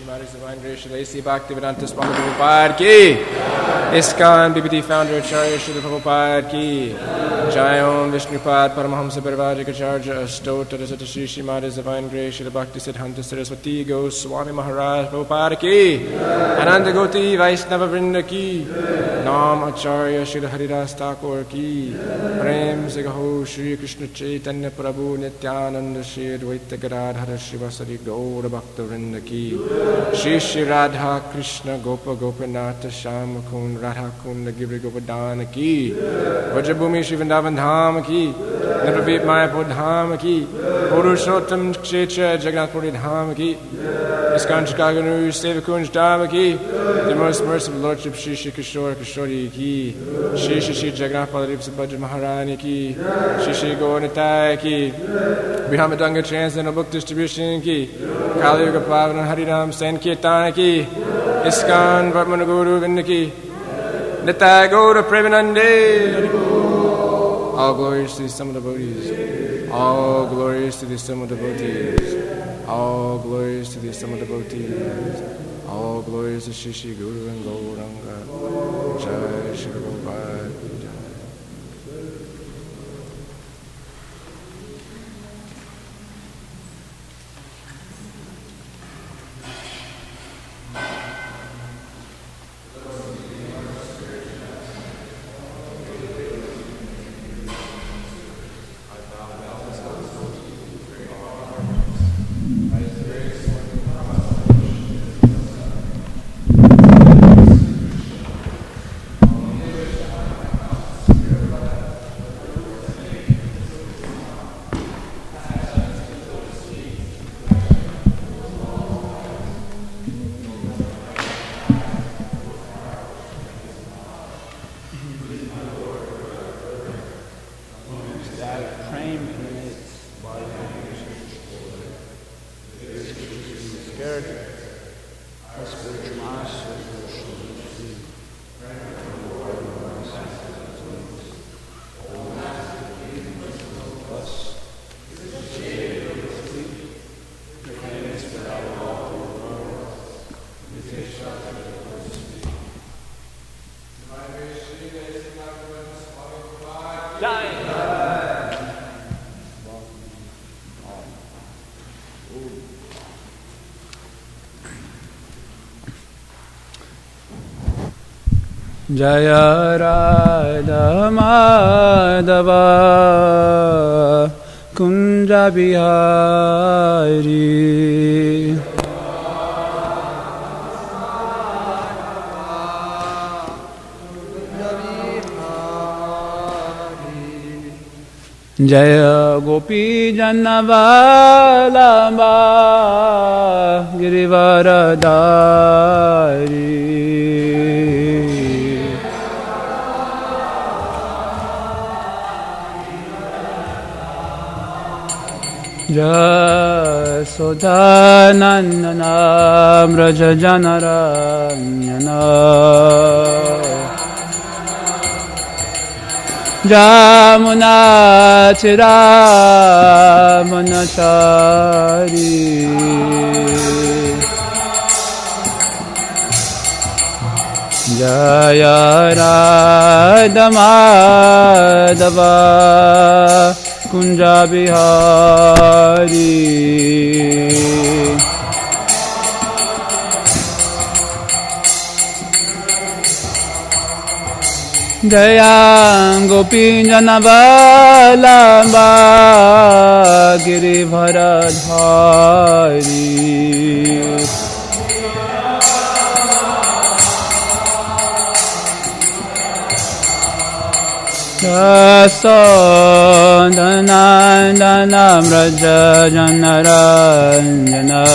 Srimad Divine Grace Sri Bhaktivedanta Swami Prabhupada ki, ISKCON BBD founder Acharya Srila Prabhupada ki, Jai Om Vishnupad Paramahamsa Parvajikacharya Astota Dasata Shri Srimad Divine Grace Srila Bhakti Siddhanta Saraswati Goswami Maharaj Prabhupada ki, Ananda Goti Vaishnava Vrinda ki, Nam Acharya Srila Haridas Thakur ki, Prem Sigaho Shri Krishna Chaitanya Prabhu Nityananda Shri Advaita Gadadhara Shivasari Gaura Bhakta Vrinda ki, Shri Shri Radha Krishna Gopa Gopinath Shama Kun Radha Kunda Giri Govardhana ki, Vajrabhumi Shri Vrindavan Dham ki, Navadvip Mayapur Dham ki, Purushottam Kshetra Jagannath Puri Dham ki, ISKCON Chicago Sevakunj Dham ki, the most merciful Lordship Shri Shri Kishore KIshori ki, Shri Shri Shri Jagannath Paladip Subhadra Maharani ki, Shri Shri Gauranitai ki, Brahmadanga Transcendental Book Distribution ki, Kali Yuga Pavan Harinam Sankirtana ki, ISKCON Varmana Guru Vinda ki, Nitai Gaura Premanande. All glories to the sum of devotees. All glories to the sum of devotees. All glories to the sum of devotees. All glories to Shri Shri Guru and Gauranga. Jai Shri Prabhupada. Jaya Radha Madhava Kunja Bihari Jaya Gopi Jannavalabha Girivaradari Jasodhanandana Vraja Janaranyana Jamuna Chiramanachari Jaya Radha Madhava Kunja Bihari Jaya Gopi Jannavalabha Girivaradhari Jasodhanandana Vraja Janaranyana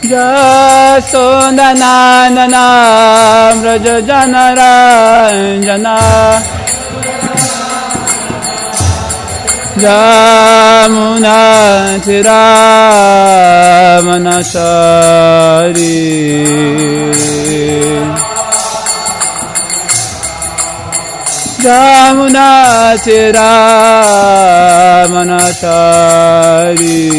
Jasodhanandana Vraja Janaranyana Jamuna Chiramanachari Jamuna Tira Manachari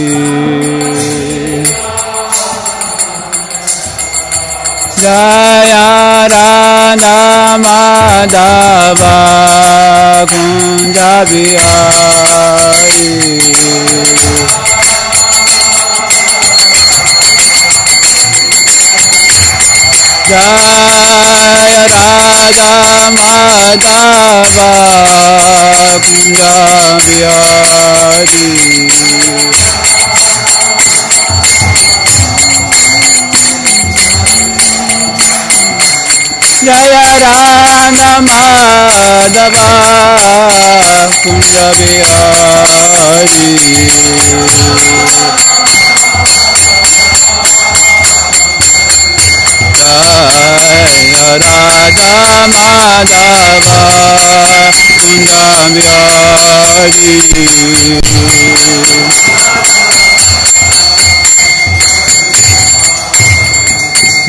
Jaya Radha Madhava Kunja Bihari Jaya Radha Madhava Kunja Bihari Jaya Radha Madhava Kunja Bihari Jaya Radha Madhava Kunja Bihari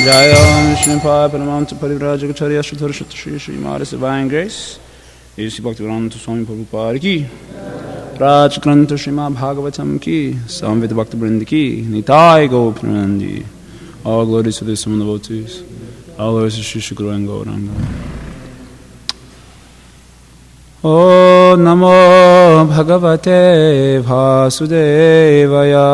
Jai Om Srimad Bhagavatam Parivrajagacharya Shuddharshata Shri Srimad Divine Grace Isi Bhaktivedanta Swami Prabhupada Ki Raj Grantha Srimad Bhagavatam Ki Samvita Bhakta Vrinda Ki Nitai Gopinandi All glories to the Summon devotees All glories to Shri Guru and Gauranga O Namo Bhagavate Vasudevaya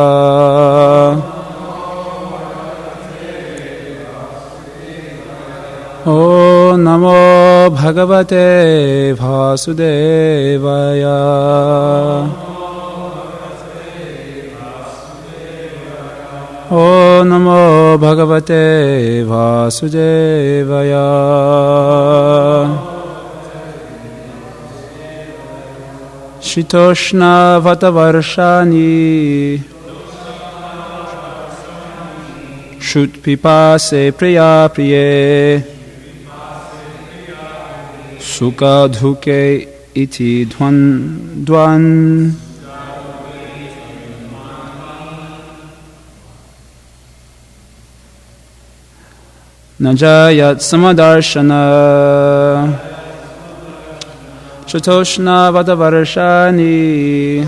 O Namo Bhagavate Vasudevaya O Namo Bhagavate Vasudevaya Shitoshna Vatavarshani Shut Pipase Priya Priye Sukha Dhuke Iti Dwan Dwan Najayat Samadarshana Chatoshna Vadavarashani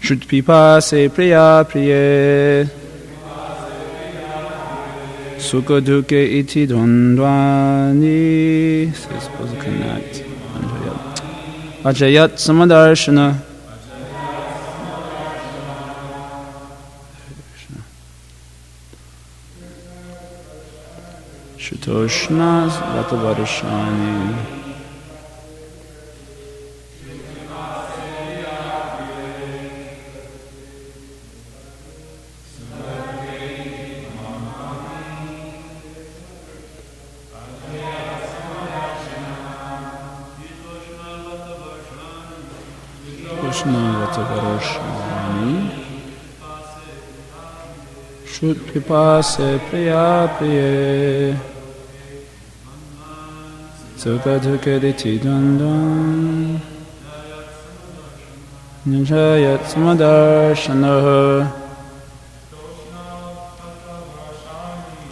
Shutpipase Priya Priye Sukha Duke Iti Dvandvani. So you're supposed to connect. Ajayat Samadarshana. Shutoshna Vatavarashani. Shut Pipase Priya Priye Sukha Dukaditi Dandan Njayat Samadarshana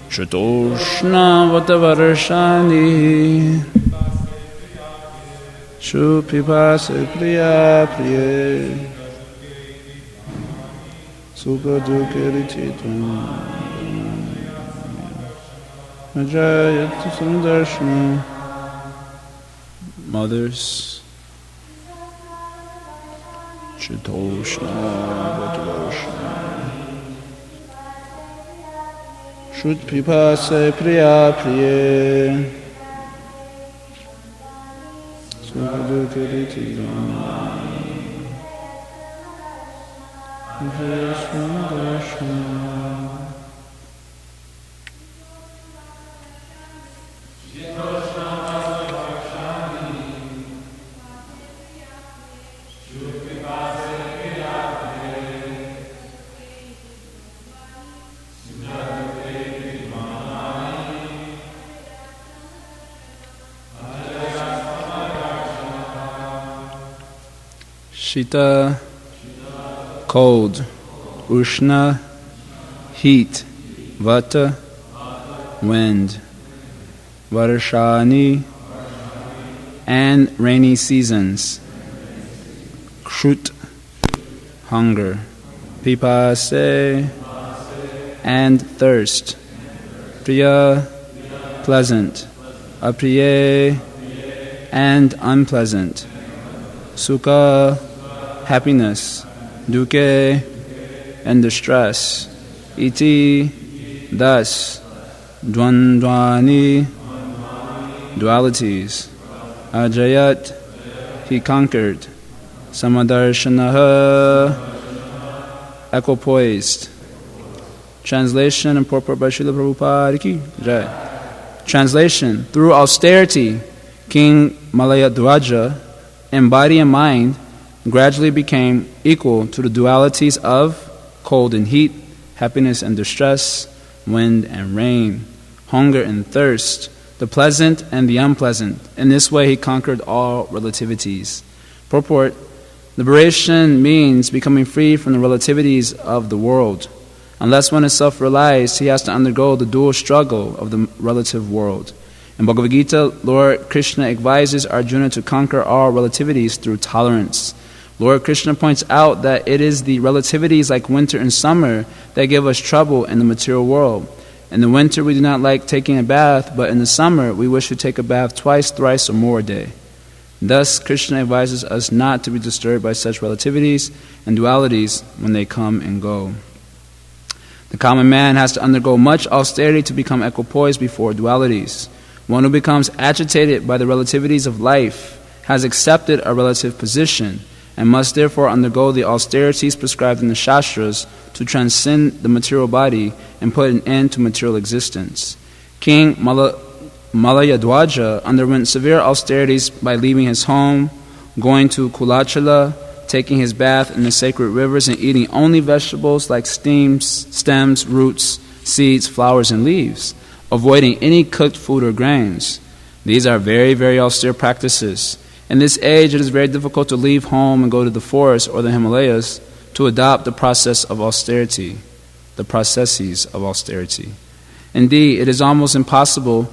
Shatoshna Vatavarashani Shupipase Priya Priye Sukha Dukaditi Dandan Njayat Samadarshana. Mothers Shitoshna Vatavarshana Shut Pipase Priya Priye Sukha Dukaditi Dandan Shita, cold. Ushna, heat. Vata, wind. Varshani, and rainy seasons. Kshrut, hunger. Pipase, and thirst. Priya, pleasant. Apriye, and unpleasant. Sukha, happiness. Dukkhe, and distress. Iti, thus. Dvandvani, dualities. Ajayat, he conquered. Samadarshanaha, equipoised. Translation and purport by Srila Prabhupada ki Jai. Translation: through austerity, King Malayadwaja, in body and mind, gradually became equal to the dualities of cold and heat, happiness and distress, wind and rain, hunger and thirst, the pleasant and the unpleasant. In this way he conquered all relativities. Purport: liberation means becoming free from the relativities of the world. Unless one is self-realized, he has to undergo the dual struggle of the relative world. In Bhagavad Gita, Lord Krishna advises Arjuna to conquer all relativities through tolerance. Lord Krishna points out that it is the relativities like winter and summer that give us trouble in the material world. In the winter we do not like taking a bath, but in the summer we wish to take a bath twice, thrice, or more a day. Thus, Krishna advises us not to be disturbed by such relativities and dualities when they come and go. The common man has to undergo much austerity to become equipoised before dualities. One who becomes agitated by the relativities of life has accepted a relative position and must therefore undergo the austerities prescribed in the Shastras to transcend the material body and put an end to material existence. King Malayadwaja underwent severe austerities by leaving his home, going to Kulachala, taking his bath in the sacred rivers, and eating only vegetables like stems, roots, seeds, flowers, and leaves, avoiding any cooked food or grains. These are very, very austere practices. In this age, it is very difficult to leave home and go to the forest or the Himalayas to adopt the process of austerity, the processes of austerity. Indeed, it is almost impossible.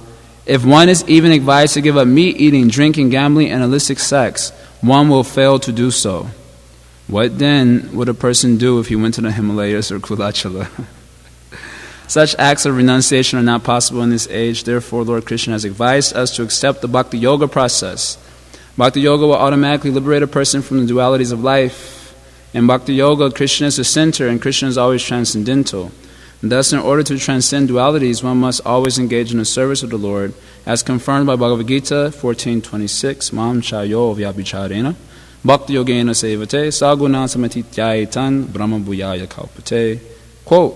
If one is even advised to give up meat eating, drinking, gambling, and illicit sex, one will fail to do so. What then would a person do if he went to the Himalayas or Kulachala? Such acts of renunciation are not possible in this age. Therefore, Lord Krishna has advised us to accept the Bhakti Yoga process. Bhakti Yoga will automatically liberate a person from the dualities of life. In Bhakti Yoga, Krishna is the center and Krishna is always transcendental. Thus, in order to transcend dualities, one must always engage in the service of the Lord, as confirmed by Bhagavad Gita 14:26, Mam chayo vyabhicharena bhakti yogena sevate saguna samatityaitan brahma bhuyaya kalpate. Quote,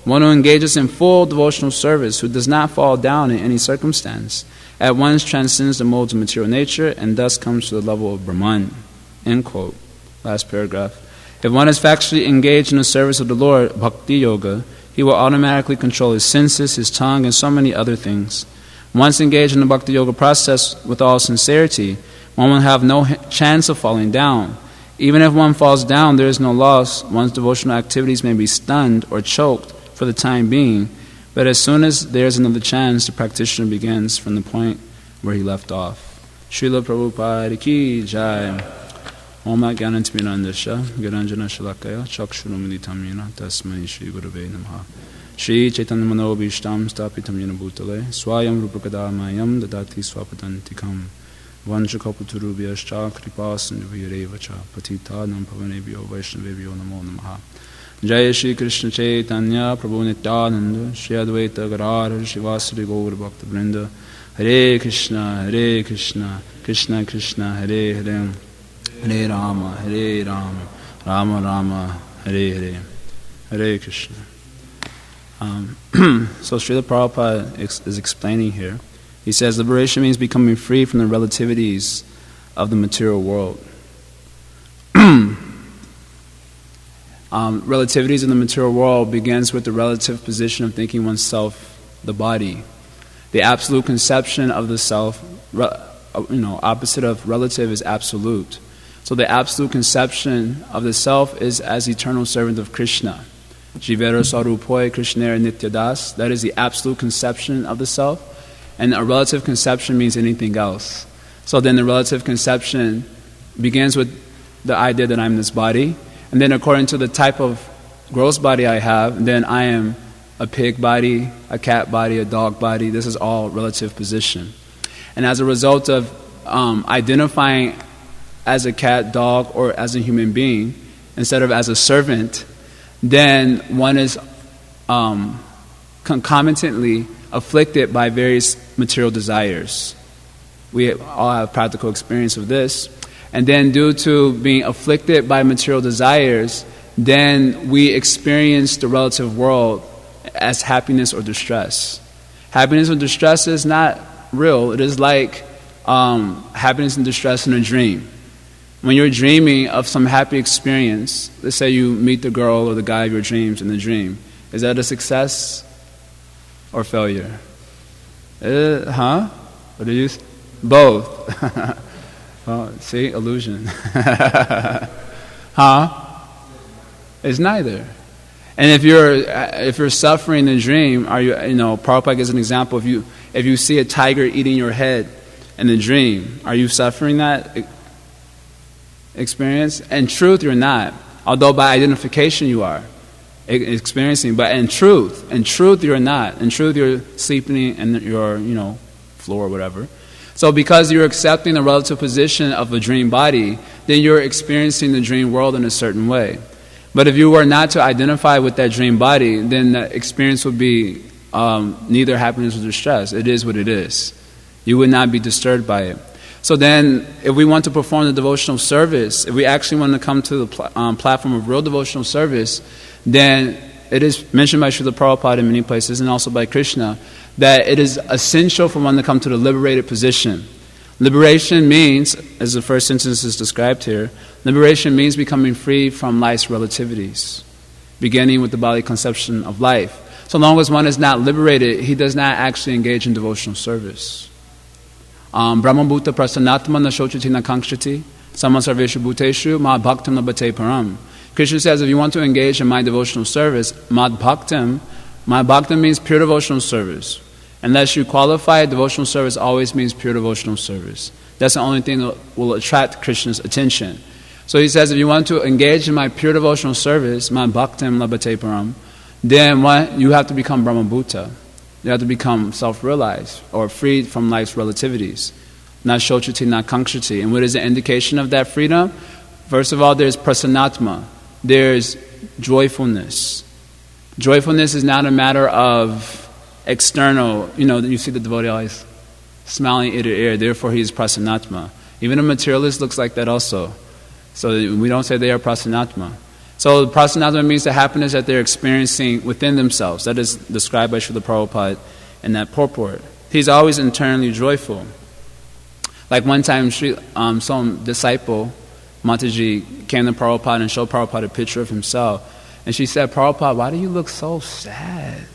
one who engages in full devotional service, who does not fall down in any circumstance, at once transcends the modes of material nature and thus comes to the level of Brahman. End quote. Last paragraph. If one is factually engaged in the service of the Lord, Bhakti Yoga, he will automatically control his senses, his tongue, and so many other things. Once engaged in the Bhakti Yoga process with all sincerity, one will have no chance of falling down. Even if one falls down, there is no loss. One's devotional activities may be stunned or choked for the time being, but as soon as there is another chance, the practitioner begins from the point where he left off. Srila Prabhupada ki Jai. Om Jnanantimirandasya Garanjana Shalakaya Chakshurumilitam Yena Tasmai Shri Gurave Namaha. Shri Chaitanya Manobhishtam Stapitam Yena Bhutale Swayam Rupakadamayam Dadati Swapadantikam Vanchakalpaturubhyascha Kripasinduvirevacha Patitanam Pavanebhyo Vaishnavebhyo Namo Namaha. Jai Shri Krishna Chaitanya Prabhu Nityananda Shri Advaita Gadadhar Shivasari Gaur Bhakta Vrinda. Hare Krishna, Krishna Krishna, Hare Hare, Hare Rama, Rama Rama, Hare Hare, Hare Krishna. So Srila Prabhupada is explaining here. He says liberation means becoming free from the relativities of the material world. Relativities in the material world begins with the relative position of thinking oneself the body. The absolute conception of the self, opposite of relative is absolute. So the absolute conception of the self is as eternal servant of Krishna. Jivera Sarupoy Krishnera Nityadas. That is the absolute conception of the self. and a relative conception means anything else. So then the relative conception begins with the idea that I'm this body, and then according to the type of gross body I have, then I am a pig body, a cat body, a dog body. This is all relative position. And as a result of identifying as a cat, dog, or as a human being, instead of as a servant, then one is concomitantly afflicted by various material desires. We all have practical experience of this. And then due to being afflicted by material desires, then we experience the relative world as happiness or distress. Happiness or distress is not real. It is like happiness and distress in a dream. When you're dreaming of some happy experience, let's say you meet the girl or the guy of your dreams in the dream, is that a success or failure? What do you? Both. Well, see, illusion. It's neither. And if you're suffering in a dream, Prabhupada gives an example. If you see a tiger eating your head in the dream, are you suffering that experience? In truth, you're not. Although by identification you are experiencing, but in truth, you're not. In truth, you're sleeping in your floor or whatever. So because you're accepting the relative position of a dream body, then you're experiencing the dream world in a certain way. But if you were not to identify with that dream body, then the experience would be neither happiness nor distress. It is what it is. You would not be disturbed by it. So then, if we want to perform the devotional service, if we actually want to come to the platform of real devotional service, then it is mentioned by Srila Prabhupada in many places, and also by Krishna, that it is essential for one to come to the liberated position. Liberation means, as the first sentence is described here, liberation means becoming free from life's relativities, beginning with the bodily conception of life. So long as one is not liberated, he does not actually engage in devotional service. Brahma bhuta prasanatma na shochati na kankshati samasarveshu bhuteshu mad bhaktam labate param. Krishna says, if you want to engage in my devotional service, mad bhaktam means pure devotional service. Unless you qualify, devotional service always means pure devotional service. That's the only thing that will attract Krishna's attention. So he says, if you want to engage in my pure devotional service, mad bhaktam labate param, then you have to become Brahma bhuta. You have to become self-realized or freed from life's relativities. Na shochati, na kankshati. And what is the indication of that freedom? First of all, there's prasanatma. There's joyfulness. Joyfulness is not a matter of external, you see the devotee always smiling ear to ear, therefore he is prasanatma. Even a materialist looks like that also. So we don't say they are prasanatma. So prasanatma means the happiness that they're experiencing within themselves. That is described by Srila Prabhupada in that purport. He's always internally joyful. Like one time, some disciple, Mataji, came to Prabhupada and showed Prabhupada a picture of himself. And she said, Prabhupada, why do you look so sad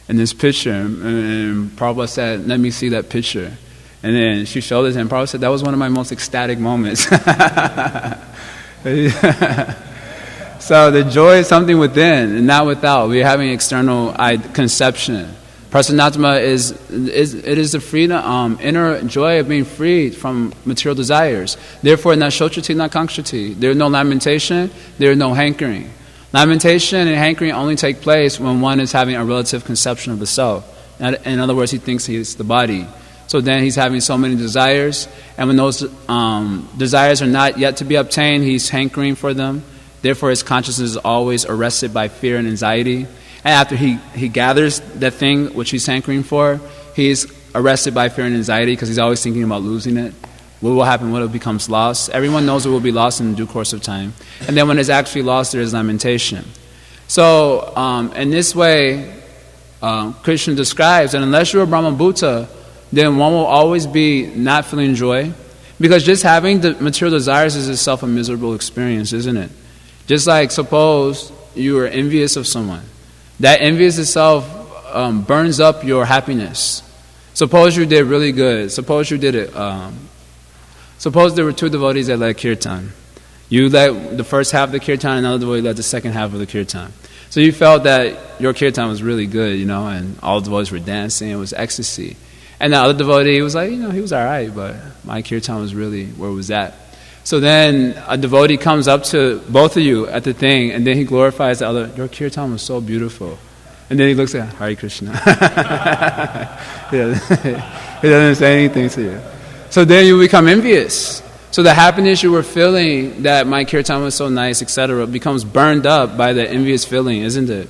in this picture? And Prabhupada said, let me see that picture. And then she showed it, and Prabhupada said, that was one of my most ecstatic moments. So the joy is something within and not without. We're having external conception. Prasanatma is the freedom, inner joy of being freed from material desires. Therefore, na shochati, na kankshati. There is no lamentation, there is no hankering. Lamentation and hankering only take place when one is having a relative conception of the self. In other words, he thinks he's the body. So then he's having so many desires, and when those desires are not yet to be obtained, he's hankering for them. Therefore, his consciousness is always arrested by fear and anxiety. And after he gathers that thing which he's hankering for, he's arrested by fear and anxiety because he's always thinking about losing it. What will happen when it becomes lost? Everyone knows it will be lost in due course of time. And then when it's actually lost, there is lamentation. So, in this way, Krishna describes that unless you're a Brahma bhuta, then one will always be not feeling joy. Because just having the material desires is itself a miserable experience, isn't it? Just like suppose you are envious of someone. That envious itself burns up your happiness. Suppose you did really good. Suppose you did it. Suppose there were two devotees that led kirtan. You led the first half of the kirtan, and another devotee led the second half of the kirtan. So you felt that your kirtan was really good, and all the devotees were dancing. It was ecstasy. And the other devotee was like, he was all right, but my kirtan was really where it was at. So then a devotee comes up to both of you at the thing, and then he glorifies the other. Your kirtan was so beautiful. And then he looks at Hare Krishna. He doesn't say anything to you. So then you become envious. So the happiness you were feeling that my kirtan was so nice, etc., becomes burned up by the envious feeling, isn't it?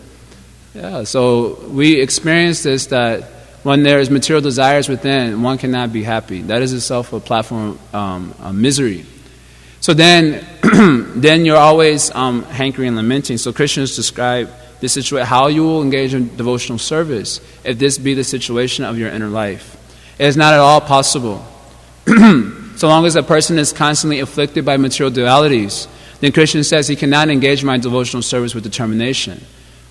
Yeah, so we experience this, that when there is material desires within, one cannot be happy. That is itself a platform of misery. So then you're always hankering and lamenting. So Krishna has described this situation, how you will engage in devotional service if this be the situation of your inner life. It is not at all possible. So long as a person is constantly afflicted by material dualities, then Krishna says he cannot engage in my devotional service with determination.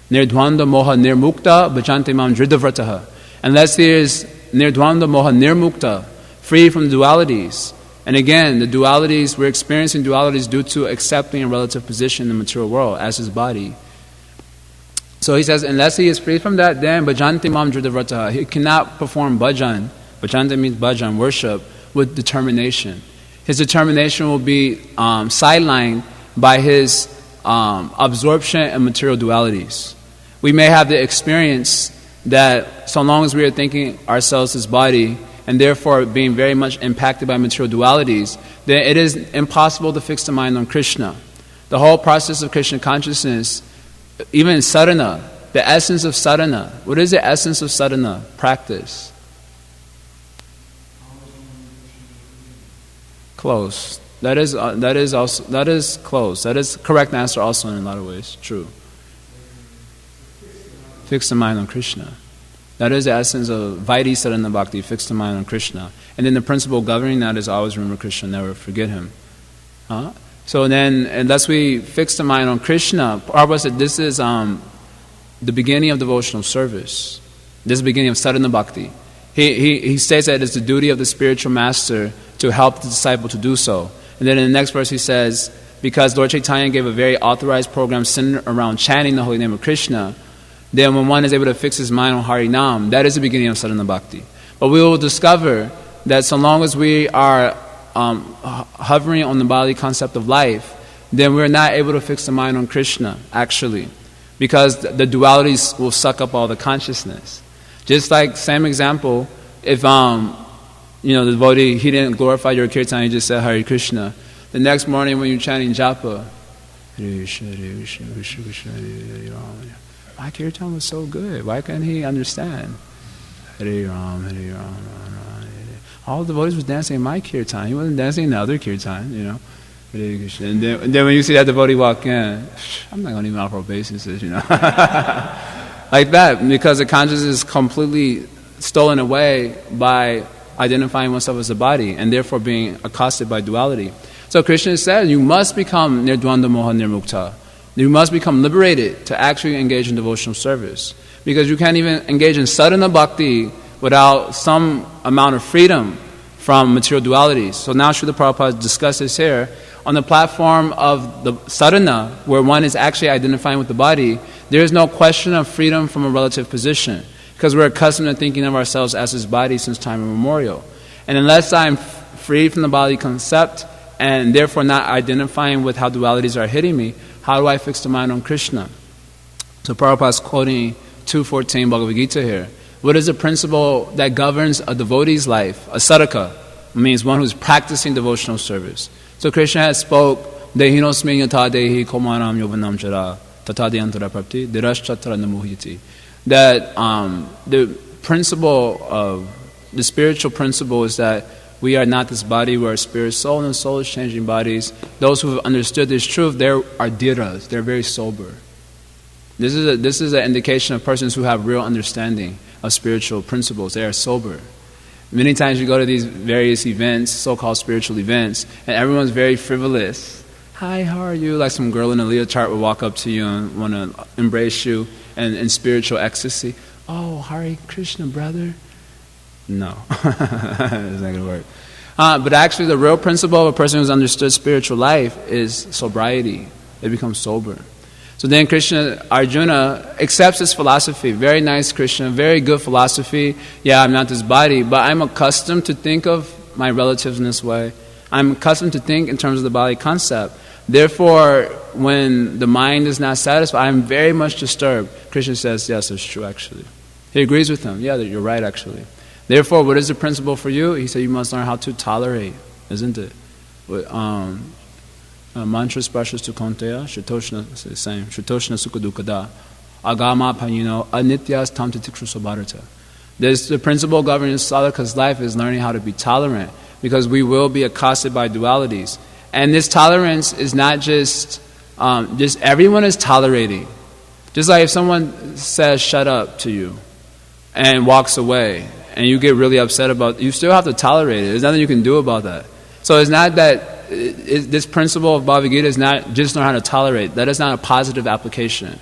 Nirdvanda moha nirmukta bhajanti mam dridhavrataha. Unless he is nirdvanda moha nirmukta, free from the dualities. And again, the dualities, we're experiencing dualities due to accepting a relative position in the material world as his body. So he says, unless he is free from that, then bhajanti mam dridhavrataha. He cannot perform bhajan. Bhajanti means bhajan, worship, with determination. His determination will be sidelined by his absorption in material dualities. We may have the experience that so long as we are thinking ourselves as body, and therefore being very much impacted by material dualities, then it is impossible to fix the mind on Krishna. The whole process of Krishna consciousness, even sadhana, the essence of sadhana. What is the essence of sadhana? Practice. Close. That is close. That is correct answer also in a lot of ways. True. Fix the mind on Krishna. That is the essence of Vaidhi Sadhana Bhakti, fix the mind on Krishna. And then the principle governing that is always remember Krishna, never forget him. So then, unless we fix the mind on Krishna, Prabhupada said this is the beginning of devotional service. This is the beginning of Sadhana Bhakti. He states that it's the duty of the spiritual master to help the disciple to do so. And then in the next verse he says, because Lord Chaitanya gave a very authorized program centered around chanting the holy name of Krishna, then when one is able to fix his mind on Harinam, that is the beginning of Sadhana Bhakti. But we will discover that so long as we are hovering on the bodily concept of life, then we're not able to fix the mind on Krishna, actually. Because the dualities will suck up all the consciousness. Just like, same example, if the devotee, he didn't glorify your kirtan, he just said Hare Krishna. The next morning when you're chanting japa, my kirtan was so good. Why can't he understand? Hare Ram, Hare Ram, Ram Ram, Hare. All the devotees was dancing in my kirtan. He wasn't dancing in the other kirtan, Hare Krishna. And then when you see that devotee walk in, I'm not going to even offer obeisances, like that, because the consciousness is completely stolen away by identifying oneself as a body and therefore being accosted by duality. So Krishna said, you must become nirdvanda moha nirmukta. You must become liberated to actually engage in devotional service. Because you can't even engage in sadhana bhakti without some amount of freedom from material dualities. So now Srila Prabhupada discusses here, on the platform of the sadhana, where one is actually identifying with the body, there is no question of freedom from a relative position. Because we're accustomed to thinking of ourselves as this body since time immemorial. And unless I'm free from the bodily concept, and therefore not identifying with how dualities are hitting me, how do I fix the mind on Krishna? So Prabhupada is quoting 2.14 Bhagavad Gita here. What is the principle that governs a devotee's life? A sadhaka means one who's practicing devotional service. So Krishna has spoke, Dehinosmi yata dehi komanam yovanam chara tatadhyantara prapti dirashchatra namuhyati. That the principle of, the spiritual principle is that we are not this body, we are spirit, soul, and the soul is changing bodies. Those who have understood this truth, they are dhiras, they're very sober. This is an indication of persons who have real understanding of spiritual principles. They are sober. Many times you go to these various events, so-called spiritual events, and everyone's very frivolous. Hi, how are you? Like some girl in a leotard will walk up to you and want to embrace you in spiritual ecstasy. Oh, Hare Krishna, brother. No, it's not going to work. But actually the real principle of a person who's understood spiritual life is sobriety. They become sober. So then Arjuna accepts this philosophy. Very nice, Krishna, very good philosophy. Yeah, I'm not this body, but I'm accustomed to think of my relatives in this way. I'm accustomed to think in terms of the body concept. Therefore, when the mind is not satisfied, I'm very much disturbed. Krishna says, yes, it's true, actually. He agrees with him. Yeah, you're right, actually. Therefore, what is the principle for you? He said, you must learn how to tolerate, isn't it? Mantra spashas tu konteya, shitoshna, the same, shitoshna sukadukada, agama panino, anityas tam titikshru sabharata. There's the principle governing sadhaka's life is learning how to be tolerant, because we will be accosted by dualities. And this tolerance is not just everyone is tolerating. Just like if someone says shut up to you and walks away and you get really upset about it, you still have to tolerate it. There's nothing you can do about that. So it's not that this principle of Bhagavad Gita is not just learn how to tolerate. That is not a positive application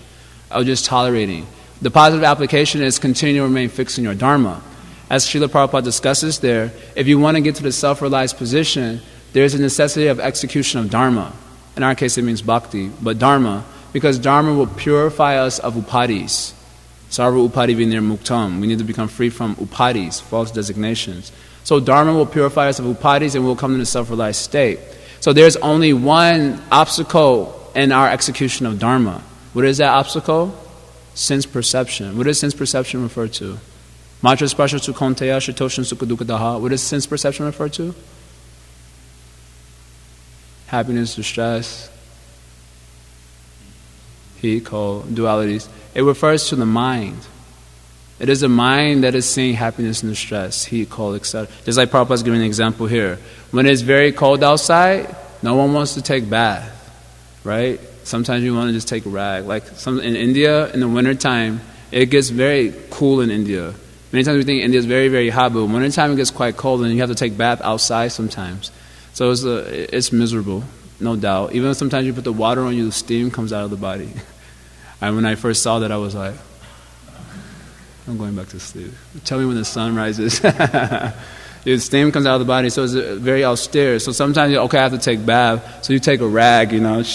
of just tolerating. The positive application is continue to remain fixed in your dharma. As Srila Prabhupada discusses there, if you want to get to the self-realized position, there's a necessity of execution of dharma. In our case, it means bhakti, but dharma, because dharma will purify us of upadis. Sarva upadi vinir muktam. We need to become free from upadis, false designations. So dharma will purify us of upadis and we'll come to the self-realized state. So there's only one obstacle in our execution of dharma. What is that obstacle? Sense perception. What does sense perception refer to? Matra spasha tu konteya shitoshan sukadukadaha. What does sense perception refer to? Happiness, distress, heat, cold, dualities. It refers to the mind. It is the mind that is seeing happiness and distress, heat, cold, etc. Just like Prabhupada's giving an example here. When it's very cold outside, no one wants to take bath, right? Sometimes you want to just take a rag. Like in India, in the wintertime, it gets very cool in India. Many times we think India is very, very hot, but wintertime it gets quite cold and you have to take bath outside sometimes. So it's miserable, no doubt. Even sometimes you put the water on you, the steam comes out of the body. And when I first saw that, I was like, I'm going back to sleep. Tell me when the sun rises. The steam comes out of the body, so it's very austere. So sometimes I have to take bath. So you take a rag, You want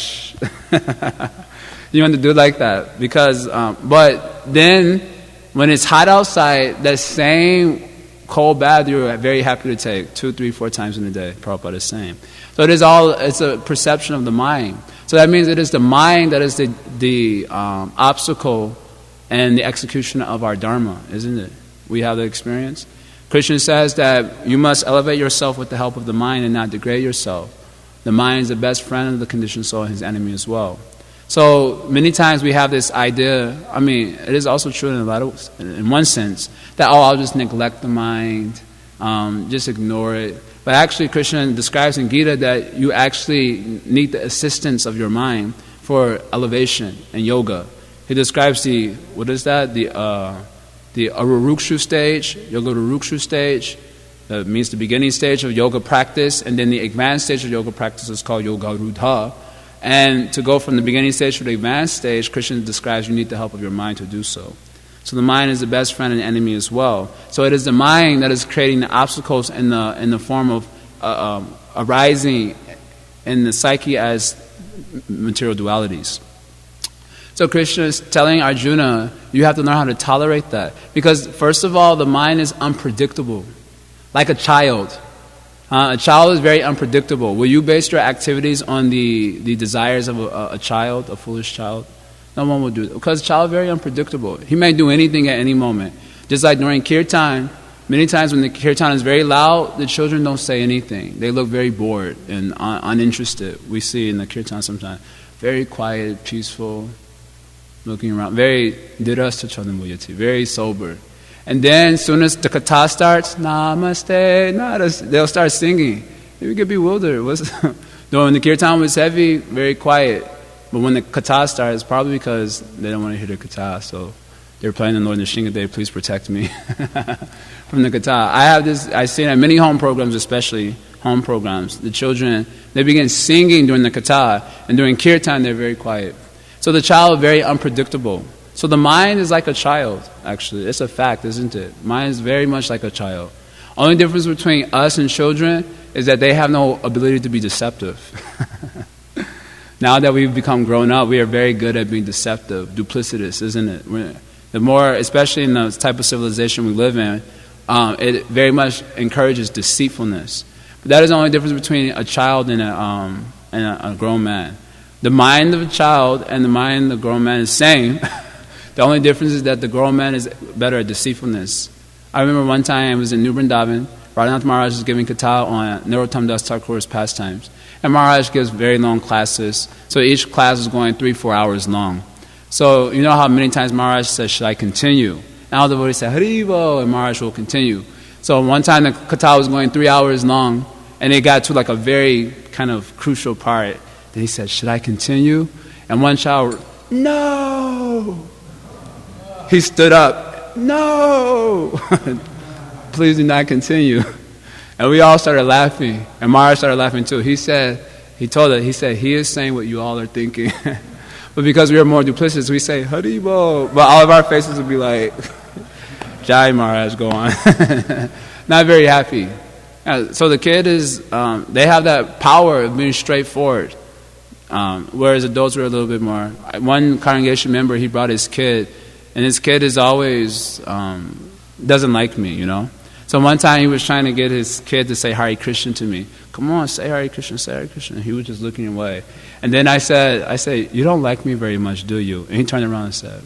to do it like that. Because, but then when it's hot outside, that same cold bath you're very happy to take 2, 3, 4 times in a day. Prabhupada is saying. So it's a perception of the mind. So that means it is the mind that is the obstacle and the execution of our dharma, isn't it? We have the experience. Krishna says that you must elevate yourself with the help of the mind and not degrade yourself. The mind is the best friend of the conditioned soul and his enemy as well. So many times we have this idea, it is also true in one sense, that I'll just neglect the mind, just ignore it. But actually Krishna describes in Gita that you actually need the assistance of your mind for elevation and yoga. He describes the Arurukshu stage, Yoga Arurukshu stage, that means the beginning stage of yoga practice, and then the advanced stage of yoga practice is called Yoga Rudha. And to go from the beginning stage to the advanced stage, Krishna describes you need the help of your mind to do so. So the mind is the best friend and enemy as well. So it is the mind that is creating the obstacles in the form of arising in the psyche as material dualities. So Krishna is telling Arjuna, you have to learn how to tolerate that. Because first of all, the mind is unpredictable. Like a child. A child is very unpredictable. Will you base your activities on the desires of a child, a foolish child? No one will do that. Because a child is very unpredictable. He may do anything at any moment. Just like during kirtan, many times when the kirtan is very loud, the children don't say anything. They look very bored and uninterested. We see in the kirtan sometimes. Very quiet, peaceful, looking around. Very sober. And then as soon as the katha starts, namaste, they'll start singing. You get bewildered. When the kirtan was heavy, very quiet. But when the katha starts, probably because they don't want to hear the katha, so they're playing the Lord Nishingadev, please protect me from the katha. I see it at many home programs, especially home programs. The children, they begin singing during the katha, and during kirtan, they're very quiet. So the child is very unpredictable. So the mind is like a child, actually. It's a fact, isn't it? Mind is very much like a child. Only difference between us and children is that they have no ability to be deceptive. Now that we've become grown up, we are very good at being deceptive, duplicitous, isn't it? The more, especially in the type of civilization we live in, it very much encourages deceitfulness. But that is the only difference between a child and a grown man. The mind of a child and the mind of a grown man is the same. The only difference is that the grown man is better at deceitfulness. I remember one time I was in New Vrindavan. Radhanath Maharaj was giving katha on Narottam Das Thakur's pastimes. And Maharaj gives very long classes. So each class is going 3-4 hours long. So you know how many times Maharaj says, should I continue? And all the devotees say, Haribo, and Maharaj will continue. So one time the katha was going 3 hours long, and it got to like a very kind of crucial part. Then he said, should I continue? And one child, no! He stood up, no! Please do not continue. And we all started laughing. And Maharaj started laughing too. He said, he is saying what you all are thinking. But because we are more duplicitous, we say, Haribo. But all of our faces would be like, Jai Maharaj, go on. Not very happy. So the kid is, they have that power of being straightforward. Whereas adults are a little bit more. One congregation member, he brought his kid, and his kid is always, doesn't like me, you know. So one time he was trying to get his kid to say Hare Krishna to me. Come on, say Hare Krishna, say Hare Krishna. And he was just looking away. And then I said, you don't like me very much, do you? And he turned around and said,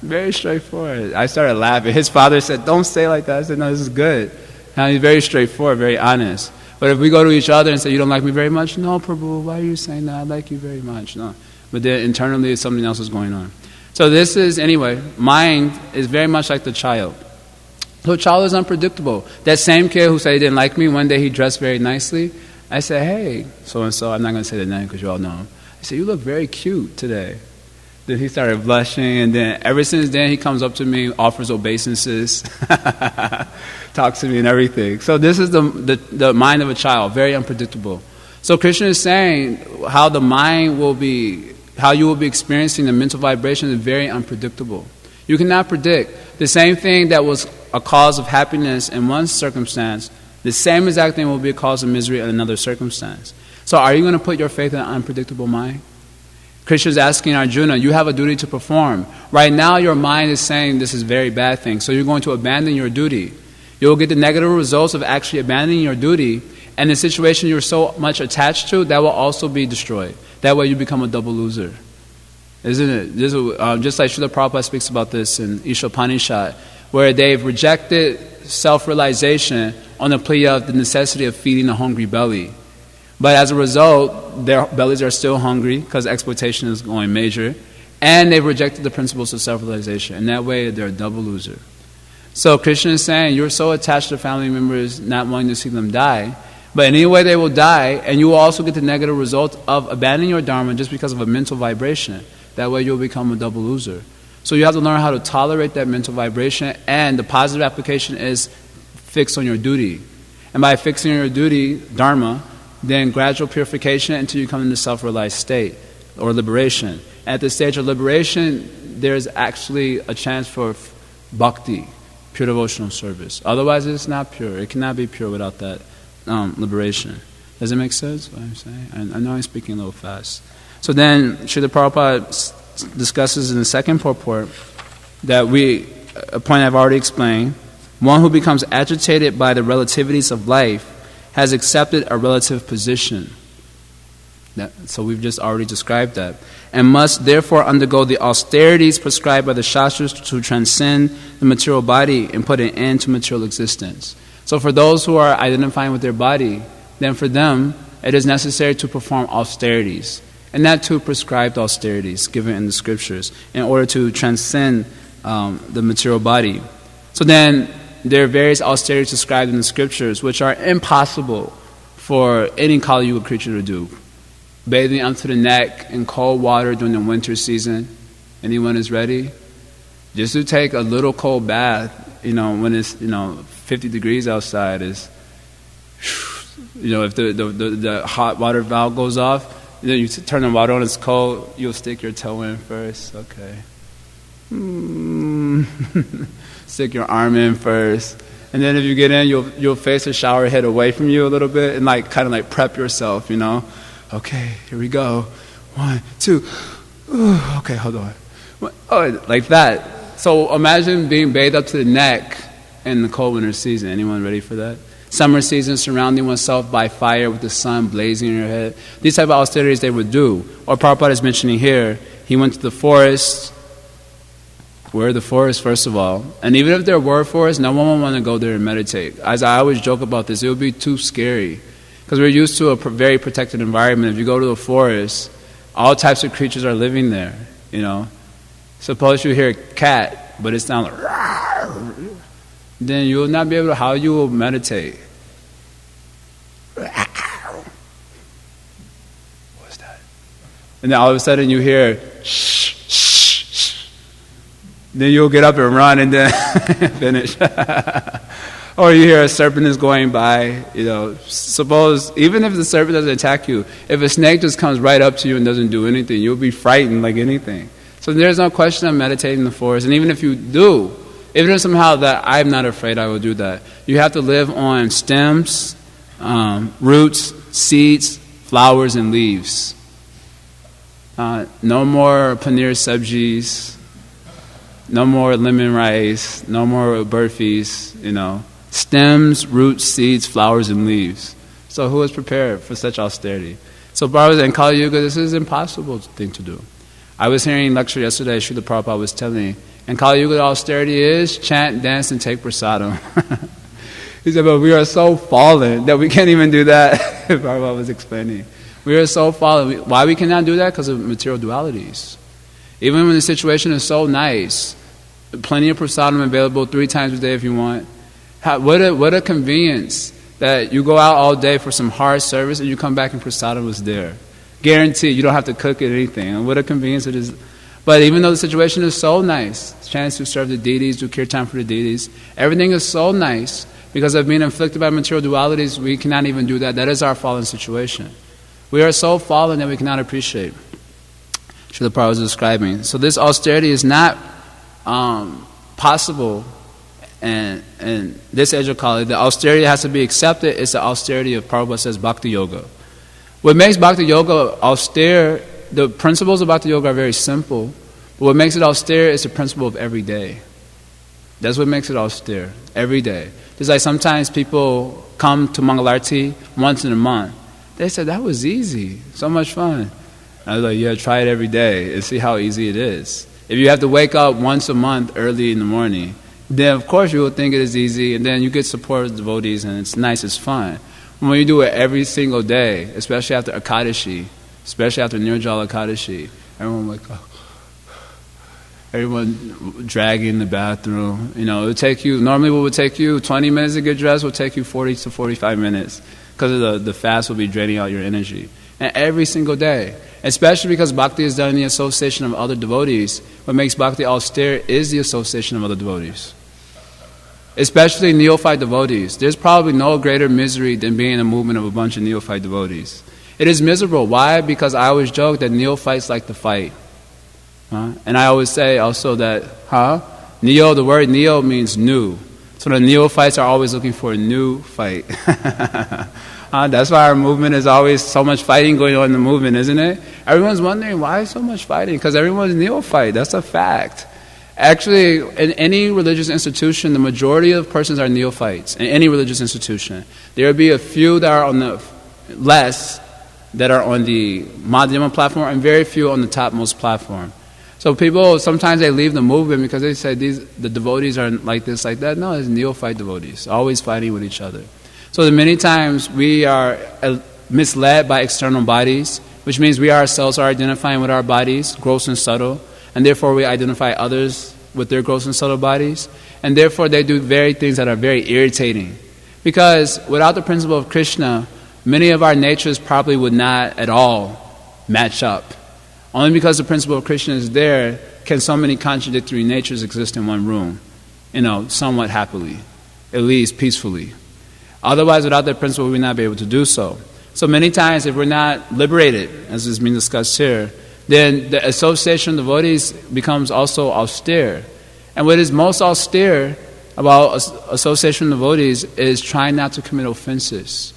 very straightforward. I started laughing. His father said, don't say like that. I said, no, this is good. Now he's very straightforward, very honest. But if we go to each other and say, you don't like me very much? No, Prabhu, why are you saying that? I like you very much. No. But then internally something else is going on. So this is, anyway, mind is very much like the child. So a child is unpredictable. That same kid who said he didn't like me, one day he dressed very nicely. I said, hey, so-and-so, I'm not going to say the name because you all know him. I said, you look very cute today. Then he started blushing, and then ever since then he comes up to me, offers obeisances, talks to me and everything. So this is the mind of a child, very unpredictable. So Krishna is saying how the mind will be, how you will be experiencing the mental vibration is very unpredictable. You cannot predict. The same thing that was a cause of happiness in one circumstance, the same exact thing will be a cause of misery in another circumstance. So are you going to put your faith in an unpredictable mind? Krishna is asking Arjuna, you have a duty to perform. Right now your mind is saying this is a very bad thing, so you're going to abandon your duty. You'll get the negative results of actually abandoning your duty, and the situation you're so much attached to, that will also be destroyed. That way you become a double loser. Isn't it? This is, just like Srila Prabhupada speaks about this in Ishopanishad, where they've rejected self-realization on the plea of the necessity of feeding a hungry belly. But as a result, their bellies are still hungry because exploitation is going major, and they've rejected the principles of self-realization. And that way, they're a double loser. So Krishna is saying, you're so attached to family members, not wanting to see them die, but anyway they will die, and you will also get the negative result of abandoning your dharma just because of a mental vibration. That way you'll become a double loser. So you have to learn how to tolerate that mental vibration, and the positive application is fix on your duty. And by fixing on your duty, dharma, then gradual purification until you come into self-realized state or liberation. At the stage of liberation, there's actually a chance for bhakti, pure devotional service. Otherwise, it's not pure. It cannot be pure without that liberation. Does it make sense what I'm saying? I know I'm speaking a little fast. So then, Srila Prabhupada discusses in the second purport that a point I've already explained, one who becomes agitated by the relativities of life has accepted a relative position. So we've just already described that. And must therefore undergo the austerities prescribed by the Shastras to transcend the material body and put an end to material existence. So for those who are identifying with their body, then for them it is necessary to perform austerities. And not too prescribed austerities given in the scriptures in order to transcend the material body. So then there are various austerities described in the scriptures which are impossible for any Kali Yuga creature to do. Bathing up to the neck in cold water during the winter season. Anyone is ready? Just to take a little cold bath, when it's 50 degrees outside is, if the hot water valve goes off, then you turn the water on, it's cold, you'll stick your toe in first, okay. Stick your arm in first. And then if you get in, you'll face the shower head away from you a little bit and kind of prep yourself, Okay, here we go. 1, 2. Ooh, okay, hold on. Oh, like that. So imagine being bathed up to the neck in the cold winter season. Anyone ready for that? Summer season, surrounding oneself by fire with the sun blazing in your head. These type of austerities they would do. Or Prabhupada is mentioning here, he went to the forest. Where are the forests, first of all? And even if there were forests, no one would want to go there and meditate. As I always joke about this, it would be too scary. Because we're used to a very protected environment. If you go to the forest, all types of creatures are living there, you know. Suppose you hear a cat, but it sounds like, rawr, then you will not be able to, how you will meditate? What's that? And then all of a sudden you hear, shh, shh, shh. Then you'll get up and run and then finish. Or you hear a serpent is going by, you know. Suppose, even if the serpent doesn't attack you, if a snake just comes right up to you and doesn't do anything, you'll be frightened like anything. So there's no question of meditating in the forest. And even if you do, even if somehow that I'm not afraid I will do that, you have to live on stems, roots, seeds, flowers, and leaves. No more paneer sabjis, no more lemon rice, no more burfis, you know. Stems, roots, seeds, flowers, and leaves. So who is prepared for such austerity? So brothers, in Kali Yuga, this is an impossible thing to do. I was hearing a lecture yesterday, Srila Prabhupada was telling me, in Kali Yuga, austerity is chant, dance, and take prasadam. He said, but we are so fallen that we can't even do that. Prabhupada was explaining. We are so fallen. Why we cannot do that? Because of material dualities. Even when the situation is so nice, plenty of prasadam available 3 times a day if you want. What a convenience that you go out all day for some hard service and you come back and prasadam was there. Guaranteed, you don't have to cook it or anything. And what a convenience it is. But even though the situation is so nice, chance to serve the deities, do kirtan for the deities, everything is so nice, because of being inflicted by material dualities, we cannot even do that. That is our fallen situation. We are so fallen that we cannot appreciate. Srila Prabhupada was describing. So this austerity is not possible in this age of Kali. The austerity that has to be accepted is the austerity of Prabhupada says Bhakti Yoga. What makes Bhakti Yoga austere, the principles of Bhakti Yoga are very simple, but what makes it austere is the principle of every day. That's what makes it austere, every day. Just like sometimes people come to Mangalarti once in a month. They said, that was easy, so much fun. I was like, yeah, try it every day and see how easy it is. If you have to wake up once a month early in the morning, then of course you will think it is easy, and then you get support of devotees, and it's nice, it's fun. When you do it every single day, especially after Ekadashi, especially after Nirjala Ekadashi, everyone like, everyone dragging the bathroom. You know, it would take you, normally what would take you 20 minutes to get dressed will take you 40 to 45 minutes because of the fast will be draining out your energy. And every single day, especially because bhakti is done in the association of other devotees, what makes bhakti austere is the association of other devotees. Especially neophyte devotees. There's probably no greater misery than being in a movement of a bunch of neophyte devotees. It is miserable. Why? Because I always joke that neophytes like to fight. And I always say also that, neo, the word neo means new. So the neophytes are always looking for a new fight. That's why our movement is always so much fighting going on in the movement, isn't it? Everyone's wondering, why so much fighting? Because everyone's neophyte. That's a fact. Actually, in any religious institution, the majority of persons are neophytes. In any religious institution, there will be a few that are on the less that are on the Madhyama platform, and very few on the topmost platform. So people sometimes they leave the movement because they say the devotees are like this, like that. No, it's neophyte devotees, always fighting with each other. So many times we are misled by external bodies, which means we ourselves are identifying with our bodies, gross and subtle. And therefore we identify others with their gross and subtle bodies. And therefore they do very things that are very irritating. Because without the principle of Krishna, many of our natures probably would not at all match up. Only because the principle of Krishna is there can so many contradictory natures exist in one room, somewhat happily, at least peacefully. Otherwise, without that principle, we would not be able to do so. So many times, if we're not liberated, as is being discussed here, then the association of devotees becomes also austere. And what is most austere about association of devotees is trying not to commit offenses.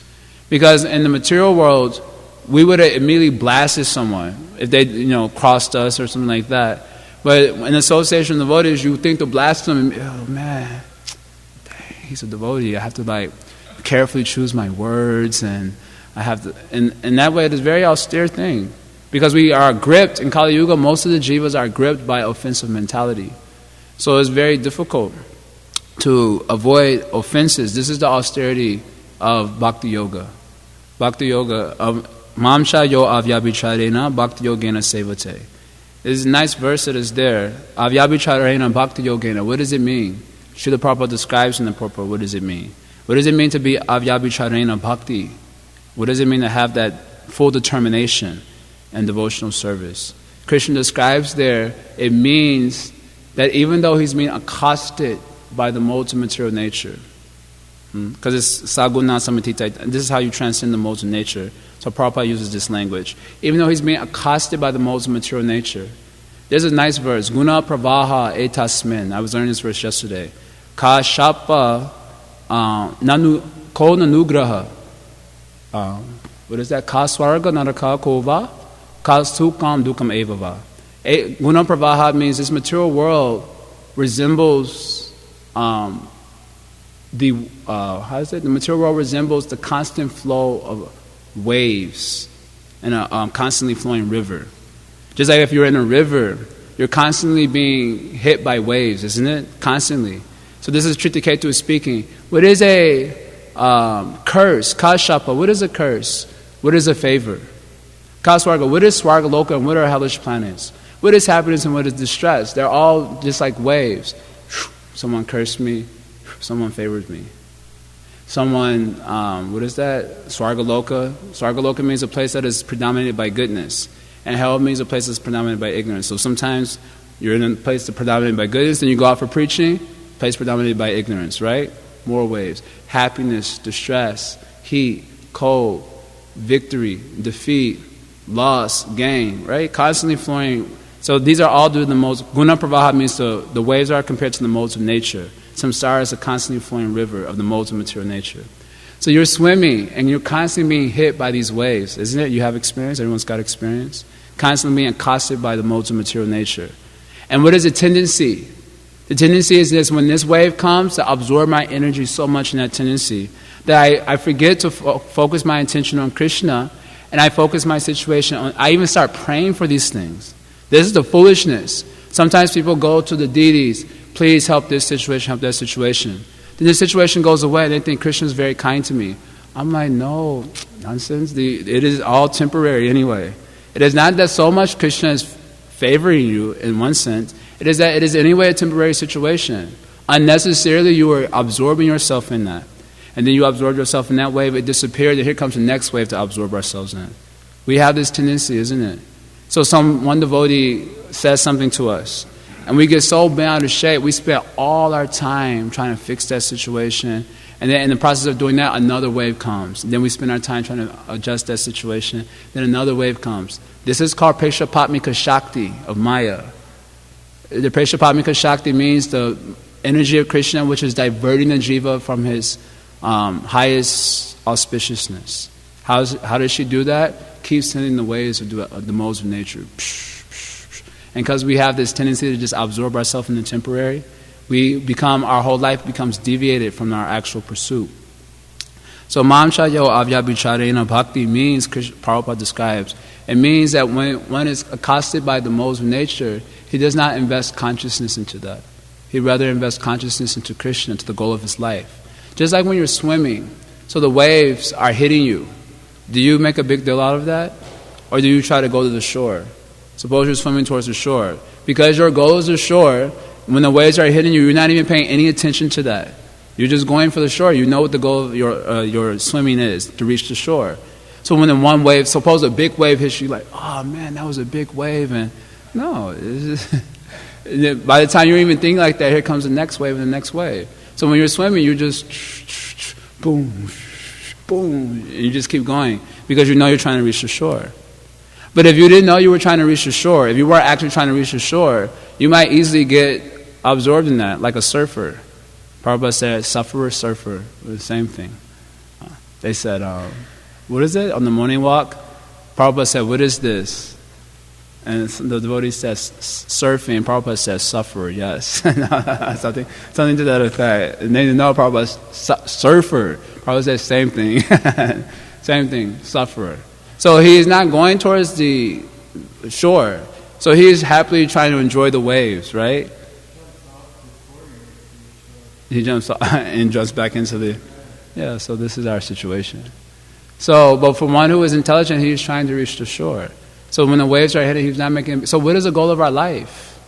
Because in the material world, we would have immediately blasted someone if they, crossed us or something like that. But in association of devotees, you think to blast them, and, oh man, dang, he's a devotee. I have to carefully choose my words, and I have to, and that way it is a very austere thing. Because we are gripped, in Kali Yuga, most of the jivas are gripped by offensive mentality. So it's very difficult to avoid offenses. This is the austerity of Bhakti Yoga. Bhakti Yoga, Mamcha yo avyabhicharena Bhakti Yogena sevate. There's a nice verse that is there. Avyabhicharena Bhakti Yogena. What does it mean? Srila Prabhupada describes in the purport, what does it mean? What does it mean to be avyabhicharena bhakti? What does it mean to have that full determination and devotional service? Krishna describes there, it means that even though he's being accosted by the modes of material nature, because it's saguna samatita, this is how you transcend the modes of nature. So Prabhupada uses this language. Even though he's being accosted by the modes of material nature, there's a nice verse, guna pravaha etasmin. I was learning this verse yesterday. Ka shapa nanu ko nanugraha. What is that? Ka swarga naraka kova. Ka sukam dukam evava. Guna pravaha means this material world resembles the material world resembles the constant flow of waves in a constantly flowing river. Just like if you're in a river, you're constantly being hit by waves, isn't it? Constantly. So this is Tritaketu speaking. What is a curse? Kashapa. What is a curse? What is a favor? Kaswarga. What is Swargaloka and what are hellish planets? What is happiness and what is distress? They're all just like waves. Someone cursed me. Someone favored me. Someone, what is that? Swargaloka. Swargaloka means a place that is predominated by goodness. And hell means a place that's predominated by ignorance. So sometimes you're in a place that's predominated by goodness, then you go out for preaching, place predominated by ignorance, right? More waves. Happiness, distress, heat, cold, victory, defeat, loss, gain, right? Constantly flowing. So these are all due to the modes. Guna pravaha means the waves are compared to the modes of nature. Samsara is a constantly flowing river of the modes of material nature. So you're swimming and you're constantly being hit by these waves, isn't it? You have experience, everyone's got experience. Constantly being accosted by the modes of material nature. And what is the tendency? The tendency is this: when this wave comes, to absorb my energy so much in that tendency that I forget to focus my attention on Krishna, and I focus my situation on, I even start praying for these things. This is the foolishness. Sometimes people go to the deities, please help this situation, help that situation. Then the situation goes away and they think Krishna is very kind to me. I'm like, no, nonsense. It is all temporary anyway. It is not that so much Krishna is favoring you in one sense. It is that it is anyway a temporary situation. Unnecessarily you are absorbing yourself in that. And then you absorb yourself in that wave, it disappears, and here comes the next wave to absorb ourselves in. We have this tendency, isn't it? So one devotee says something to us, and we get so bent out of shape, we spend all our time trying to fix that situation, and then in the process of doing that, another wave comes. And then we spend our time trying to adjust that situation, then another wave comes. This is called Preshapatmika Shakti of Maya. The Preshapatmika Shakti means the energy of Krishna which is diverting the jiva from his highest auspiciousness. How does she do that? Keep sending the waves of the modes of nature. And because we have this tendency to just absorb ourselves in the temporary, our whole life becomes deviated from our actual pursuit. So Mamcha yo avyabhicharena bhakti means, Prabhupada describes, it means that when one is accosted by the modes of nature, he does not invest consciousness into that. He rather invests consciousness into Krishna, to the goal of his life. Just like when you're swimming, so the waves are hitting you. Do you make a big deal out of that? Or do you try to go to the shore? Suppose you're swimming towards the shore. Because your goal is the shore, when the waves are hitting you, you're not even paying any attention to that. You're just going for the shore. You know what the goal of your swimming is, to reach the shore. So when in one wave, suppose a big wave hits you, like, oh man, that was a big wave. And no, by the time you're even thinking like that, here comes the next wave and the next wave. So when you're swimming, you just boom, boom, and you just keep going because you know you're trying to reach the shore. But if you didn't know you were trying to reach the shore, if you weren't actually trying to reach the shore, you might easily get absorbed in that, like a surfer. Prabhupada said, sufferer, surfer, the same thing. They said, what is it? On the morning walk, Prabhupada said, what is this? And the devotee says, surfing. Prabhupada says, suffer, yes. something to that effect. And they didn't know Prabhupada's surfer. Prabhupada says, same thing. Same thing, sufferer. So he's not going towards the shore. So he's happily trying to enjoy the waves, right? He jumps off and jumps back into the... Yeah, so this is our situation. So, but for one who is intelligent, he's trying to reach the shore. So when the waves are hitting, he's not making... So what is the goal of our life?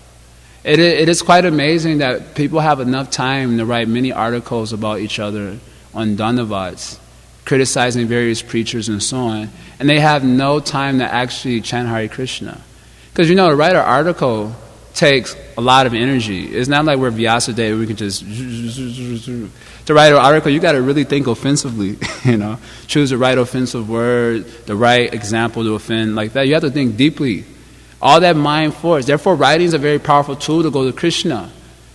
It is quite amazing that people have enough time to write many articles about each other on Dhanavats, criticizing various preachers and so on, and they have no time to actually chant Hare Krishna. Because to write an article takes a lot of energy. It's not like we're Vyasadeva, we can just... To write an article, you got to really think offensively, Choose the right offensive word, the right example to offend, like that. You have to think deeply. All that mind force. Therefore, writing is a very powerful tool to go to Krishna.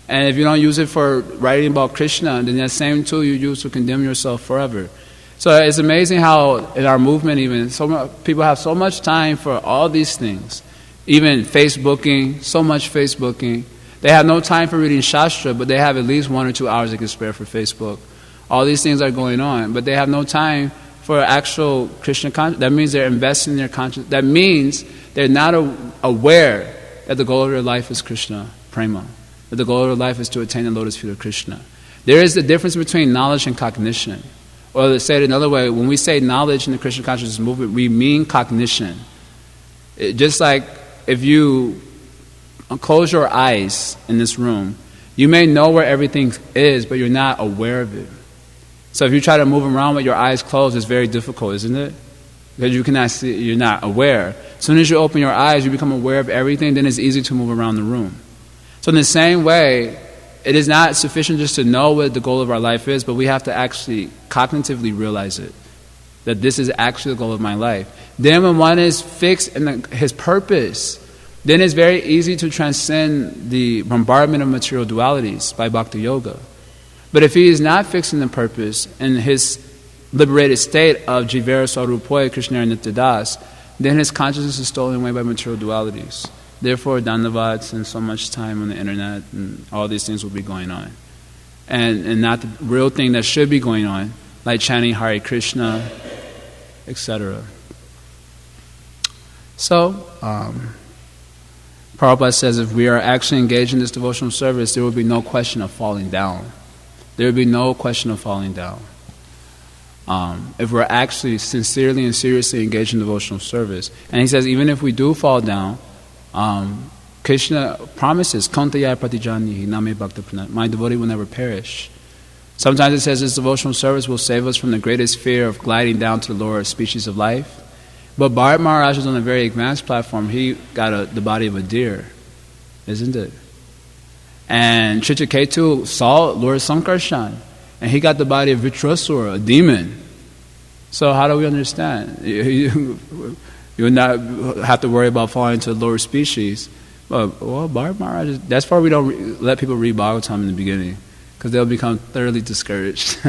And if you don't use it for writing about Krishna, then that same tool you use to condemn yourself forever. So it's amazing how in our movement even, people have so much time for all these things. Even Facebooking, so much Facebooking. They have no time for reading Shastra, but they have at least 1 or 2 hours they can spare for Facebook. All these things are going on, but they have no time for actual Krishna consciousness. That means they're investing in their consciousness. That means they're not aware that the goal of their life is Krishna, prema. That the goal of their life is to attain the lotus feet of Krishna. There is the difference between knowledge and cognition. Or to say it another way, when we say knowledge in the Krishna consciousness movement, we mean cognition. Just like if you close your eyes in this room, you may know where everything is, but you're not aware of it. So if you try to move around with your eyes closed, it's very difficult, isn't it? Because you cannot see, you're not aware. As soon as you open your eyes, you become aware of everything, then it's easy to move around the room. So in the same way, it is not sufficient just to know what the goal of our life is, but we have to actually cognitively realize it, that this is actually the goal of my life. Then when one is fixed in his purpose, then it's very easy to transcend the bombardment of material dualities by Bhakti Yoga. But if he is not fixed in the purpose, in his liberated state of Jivera Swarupoya Krishna Nityadas, then his consciousness is stolen away by material dualities. Therefore, Dhanavats and so much time on the internet and all these things will be going on. And not the real thing that should be going on, like chanting Hare Krishna, etc. So, Prabhupada says if we are actually engaged in this devotional service, there will be no question of falling down. There will be no question of falling down. If we're actually sincerely and seriously engaged in devotional service. And he says even if we do fall down, Krishna promises, Kantaya Pratijani Name Bhakta Pranat, my devotee will never perish. Sometimes it says this devotional service will save us from the greatest fear of gliding down to the lower species of life. But Bharat Maharaj is on a very advanced platform. He got the body of a deer, isn't it? And Chitraketu saw Lord Sankarshan, and he got the body of Vitrasura, a demon. So how do we understand? You would not have to worry about falling to the lower species. Well, Bharat Maharaj, that's why we don't let people read Bhagavatam in the beginning, because they'll become thoroughly discouraged.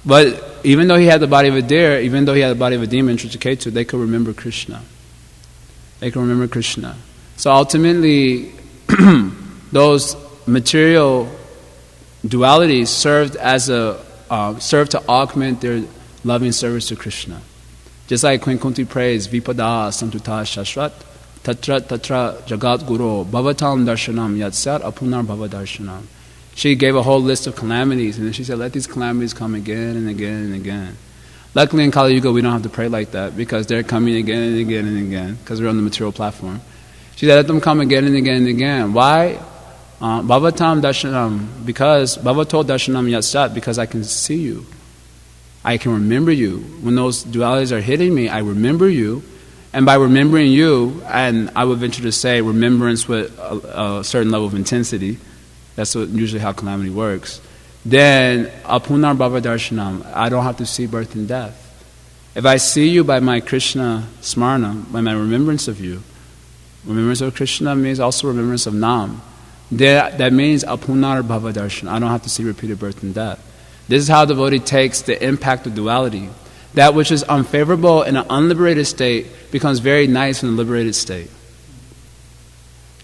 But even though he had the body of a deer, even though he had the body of a demon, Chitraketu, they could remember Krishna. They can remember Krishna. So ultimately, those material dualities served to augment their loving service to Krishna. Just like Queen Kunti prays, Vipada Santuta Shashrat, Tatra Tatra Jagat Guru, Bhavatam Darshanam Yatsat Apunar Bhavadarshanam. She gave a whole list of calamities, and then she said, let these calamities come again and again and again. Luckily in Kali Yuga we don't have to pray like that, because they're coming again and again and again, because we're on the material platform. She said, let them come again and again and again. Why? Bhavatam Darshanam, because Bhavato Darshanam Yatsat, because I can see you. I can remember you. When those dualities are hitting me, I remember you. And by remembering you, and I would venture to say remembrance with a certain level of intensity, that's usually how calamity works, then apunar bhava darshanam, I don't have to see birth and death. If I see you by my Krishna smarana, by my remembrance of you, remembrance of Krishna means also remembrance of Nam, that means apunar bhava darshan, I don't have to see repeated birth and death. This is how the devotee takes the impact of duality. That which is unfavorable in an unliberated state becomes very nice in a liberated state.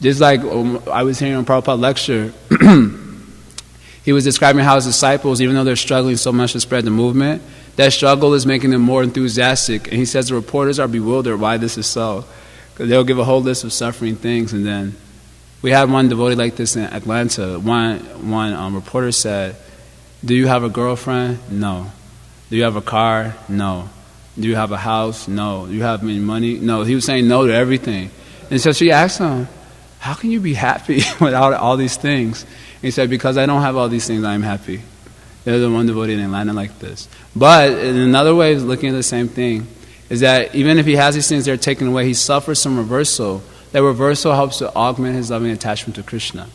Just like I was hearing on Prabhupada lecture, he was describing how his disciples, even though they're struggling so much to spread the movement, that struggle is making them more enthusiastic. And he says the reporters are bewildered why this is so. Because they'll give a whole list of suffering things, and then we had one devotee like this in Atlanta. One reporter said, "Do you have a girlfriend? No. Do you have a car? No. Do you have a house? No. Do you have any money? No." He was saying no to everything. And so she asked him, "How can you be happy without all these things?" And he said, "Because I don't have all these things, I am happy." There's the one devotee in Atlanta like this. But in another way of looking at the same thing, is that even if he has these things that are taken away, he suffers some reversal. That reversal helps to augment his loving attachment to Krishna.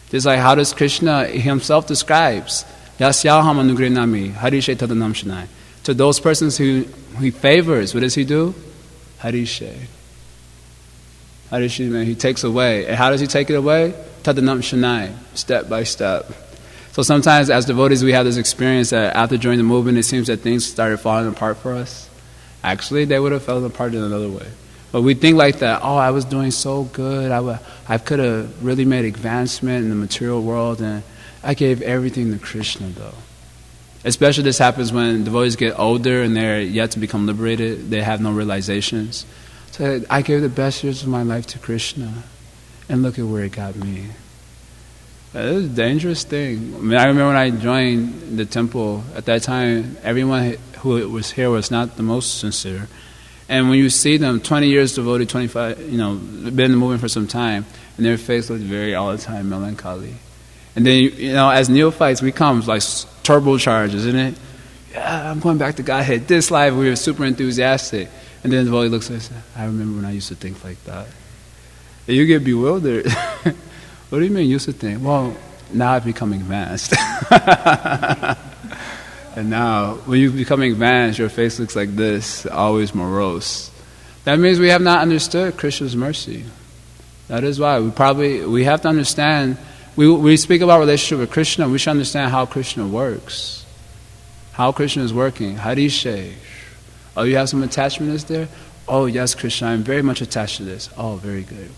Just like how does Krishna himself describes, Yasyaham anugrinami, harishe tadanam shanai. To those persons who he favors, what does he do? Harishe. Harishe, he takes away. And how does he take it away? Tadanam shanai, step by step. So sometimes as devotees we have this experience that after joining the movement it seems that things started falling apart for us. Actually, they would have fallen apart in another way. But we think like that, oh, I was doing so good, I could have really made advancement in the material world, and I gave everything to Krishna though. Especially this happens when devotees get older and they're yet to become liberated, they have no realizations. So I gave the best years of my life to Krishna, and look at where it got me. It was a dangerous thing. I mean, I remember when I joined the temple, at that time, everyone who was here was not the most sincere. And when you see them, 20 years devoted, 25, been in the movement for some time, and their face looked very, all the time, melancholy. And then, as neophytes, we come like turbocharged, isn't it? Yeah, I'm going back to Godhead. This life, we were super enthusiastic. And then the devotee looks and says, I remember when I used to think like that. And you get bewildered. What do you mean used to think? Well, now I've become advanced. And now, when you become advanced, your face looks like this, always morose. That means we have not understood Krishna's mercy. That is why we have to understand. We speak about relationship with Krishna. We should understand how Krishna works, how Krishna is working. Harishe. Oh, you have some attachment is there? Oh, yes, Krishna, I'm very much attached to this. Oh, very good.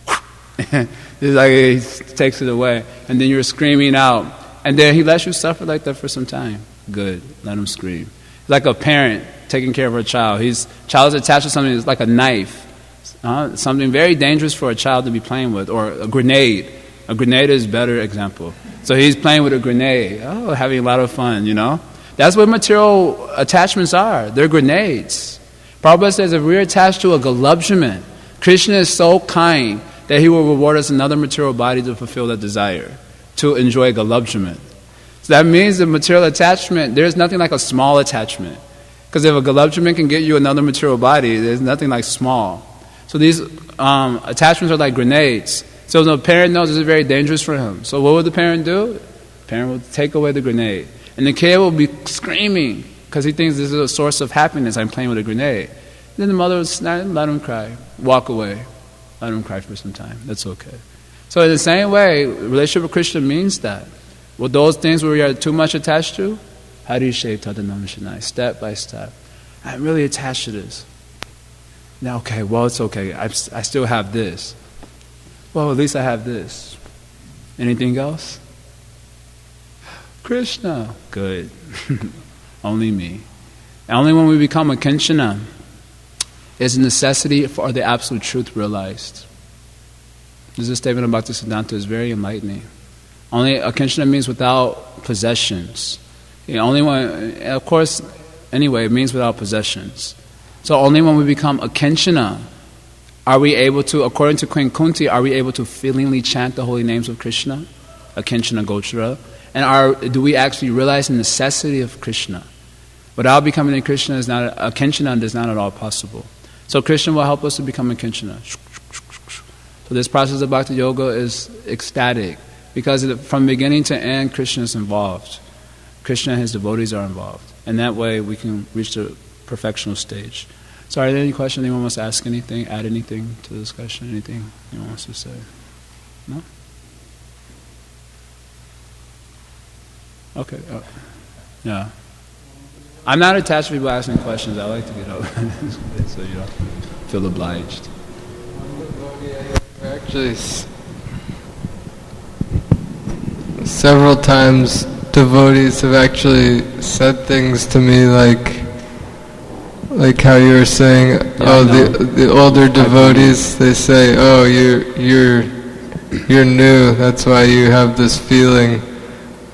It's like he takes it away, and then you're screaming out, and then he lets you suffer like that for some time. Good, let him scream. It's like a parent taking care of a child. Child is attached to something that's like a knife, something very dangerous for a child to be playing with, or a grenade. A grenade is a better example. So he's playing with a grenade, having a lot of fun, That's what material attachments are. They're grenades. Prabhupada says if we're attached to a galubjament, Krishna is so kind that he will reward us another material body to fulfill that desire, to enjoy galubjament. So that means the material attachment, there's nothing like a small attachment. Because if a galubjament can get you another material body, there's nothing like small. So these attachments are like grenades. So the parent knows this is very dangerous for him. So what would the parent do? The parent will take away the grenade. And the kid will be screaming because he thinks this is a source of happiness, I'm playing with a grenade. Then the mother will let him cry, walk away, let him cry for some time. That's okay. So in the same way, relationship with Krishna means that. Well, those things where you're too much attached to, harishe tadanam shanai, step by step. I'm really attached to this. Now, okay, well, it's okay. I still have this. Well, at least I have this. Anything else? Krishna. Good. Only me. And only when we become a kinchana is the necessity for the absolute truth realized. This is a statement of Bhaktisiddhanta. It's very enlightening. Only a kinchana means without possessions. Only when, of course, anyway, it means without possessions. So only when we become a kinchana are we able to, according to Queen Kunti, are we able to feelingly chant the holy names of Krishna, a kinchana gochara, and do we actually realize the necessity of Krishna? Without becoming a Krishna is not a kinchana is not at all possible. So Krishna will help us to become a kinchana. So this process of bhakti yoga is ecstatic. Because from beginning to end, Krishna is involved. Krishna and his devotees are involved. And that way we can reach the perfectional stage. So are there any questions? Anyone wants to ask anything, add anything to the discussion? Anything anyone wants to say? No? Okay. Yeah. I'm not attached to people asking questions. I like to get up, so you don't feel obliged. Actually, several times devotees have actually said things to me like how you were saying. The older devotees, they say, "Oh, you're new. That's why you have this feeling,"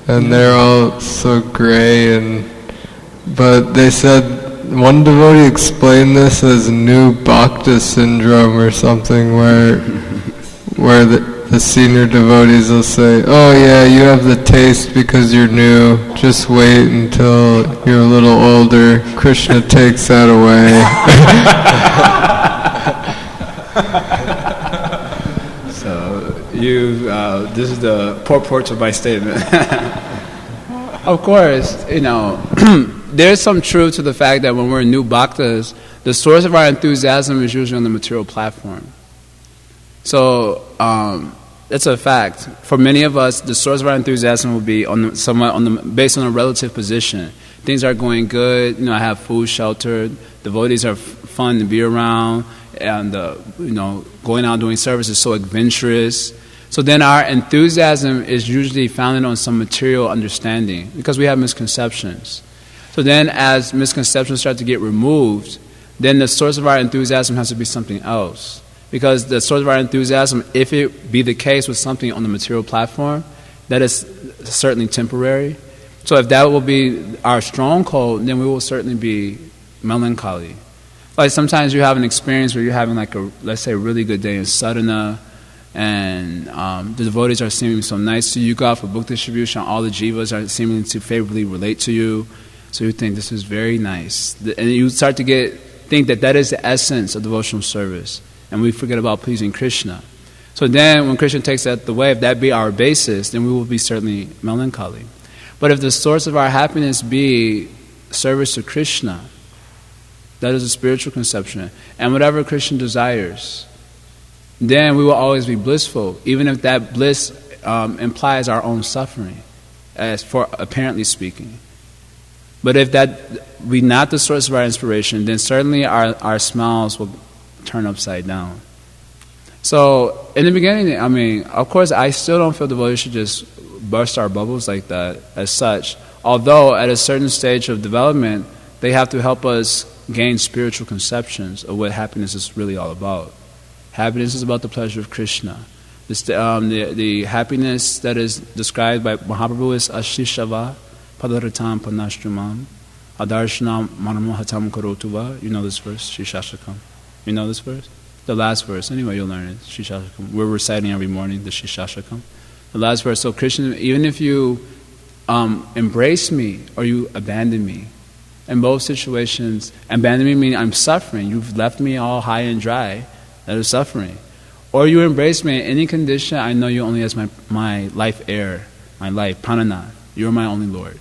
and they're all so gray. But they said one devotee explained this as new bhakta syndrome or something, where the senior devotees will say, "Oh yeah, you have the taste because you're new. Just wait until you're a little older. Krishna takes that away." So this is the purport of my statement. Of course, there's some truth to the fact that when we're new bhaktas, the source of our enthusiasm is usually on the material platform. So it's a fact. For many of us, the source of our enthusiasm will be based on a relative position. Things are going good. I have food, shelter. Devotees are fun to be around, and going out doing service is so adventurous. So then our enthusiasm is usually founded on some material understanding because we have misconceptions. So then as misconceptions start to get removed, then the source of our enthusiasm has to be something else. Because the source of our enthusiasm, if it be the case with something on the material platform, that is certainly temporary. So if that will be our stronghold, then we will certainly be melancholy. Like sometimes you have an experience where you're having let's say a really good day in sadhana, and the devotees are seeming so nice to you. You go out for book distribution, all the jivas are seeming to favorably relate to you. So you think this is very nice. And you start to think that is the essence of devotional service. And we forget about pleasing Krishna. So then when Krishna takes that away, if that be our basis, then we will be certainly melancholy. But if the source of our happiness be service to Krishna, that is a spiritual conception, and whatever Krishna desires, then we will always be blissful, even if that bliss implies our own suffering, as for apparently speaking. But if that be not the source of our inspiration, then certainly our smiles will turn upside down. So in the beginning, of course, I still don't feel devotees should just burst our bubbles like that as such. Although at a certain stage of development, they have to help us gain spiritual conceptions of what happiness is really all about. Happiness is about the pleasure of Krishna. The happiness that is described by Mahaprabhu is Ashishava Padaratam Panashtrumam Adarshana Manamohatam Karotuva. You know this verse, Shishashakam. You know this verse? The last verse. Anyway, you'll learn it. Shishashakam. We're reciting every morning the Shishashakam. The last verse. So Krishna, even if you embrace me or you abandon me, in both situations, abandon me meaning I'm suffering. You've left me all high and dry. That is suffering. Or you embrace me in any condition, I know you only as my life heir, my life, pranana. You're my only Lord.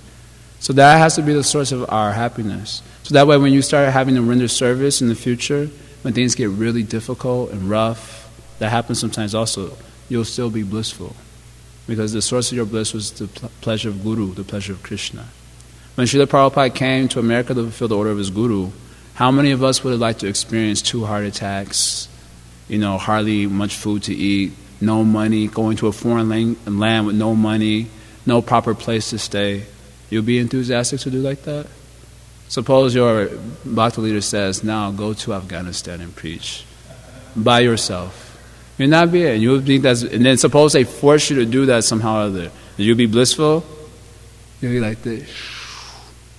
So that has to be the source of our happiness. So that way when you start having to render service in the future, when things get really difficult and rough, that happens sometimes also, you'll still be blissful. Because the source of your bliss was the pleasure of Guru, the pleasure of Krishna. When Srila Prabhupada came to America to fulfill the order of his Guru, how many of us would have liked to experience 2 heart attacks, hardly much food to eat, no money, going to a foreign land with no money, no proper place to stay? You'll be enthusiastic to do like that? Suppose your Bhakti leader says, now go to Afghanistan and preach by yourself. You'll not be it. And you'll think and then suppose they force you to do that somehow or other. You'll be blissful? You'll be like this.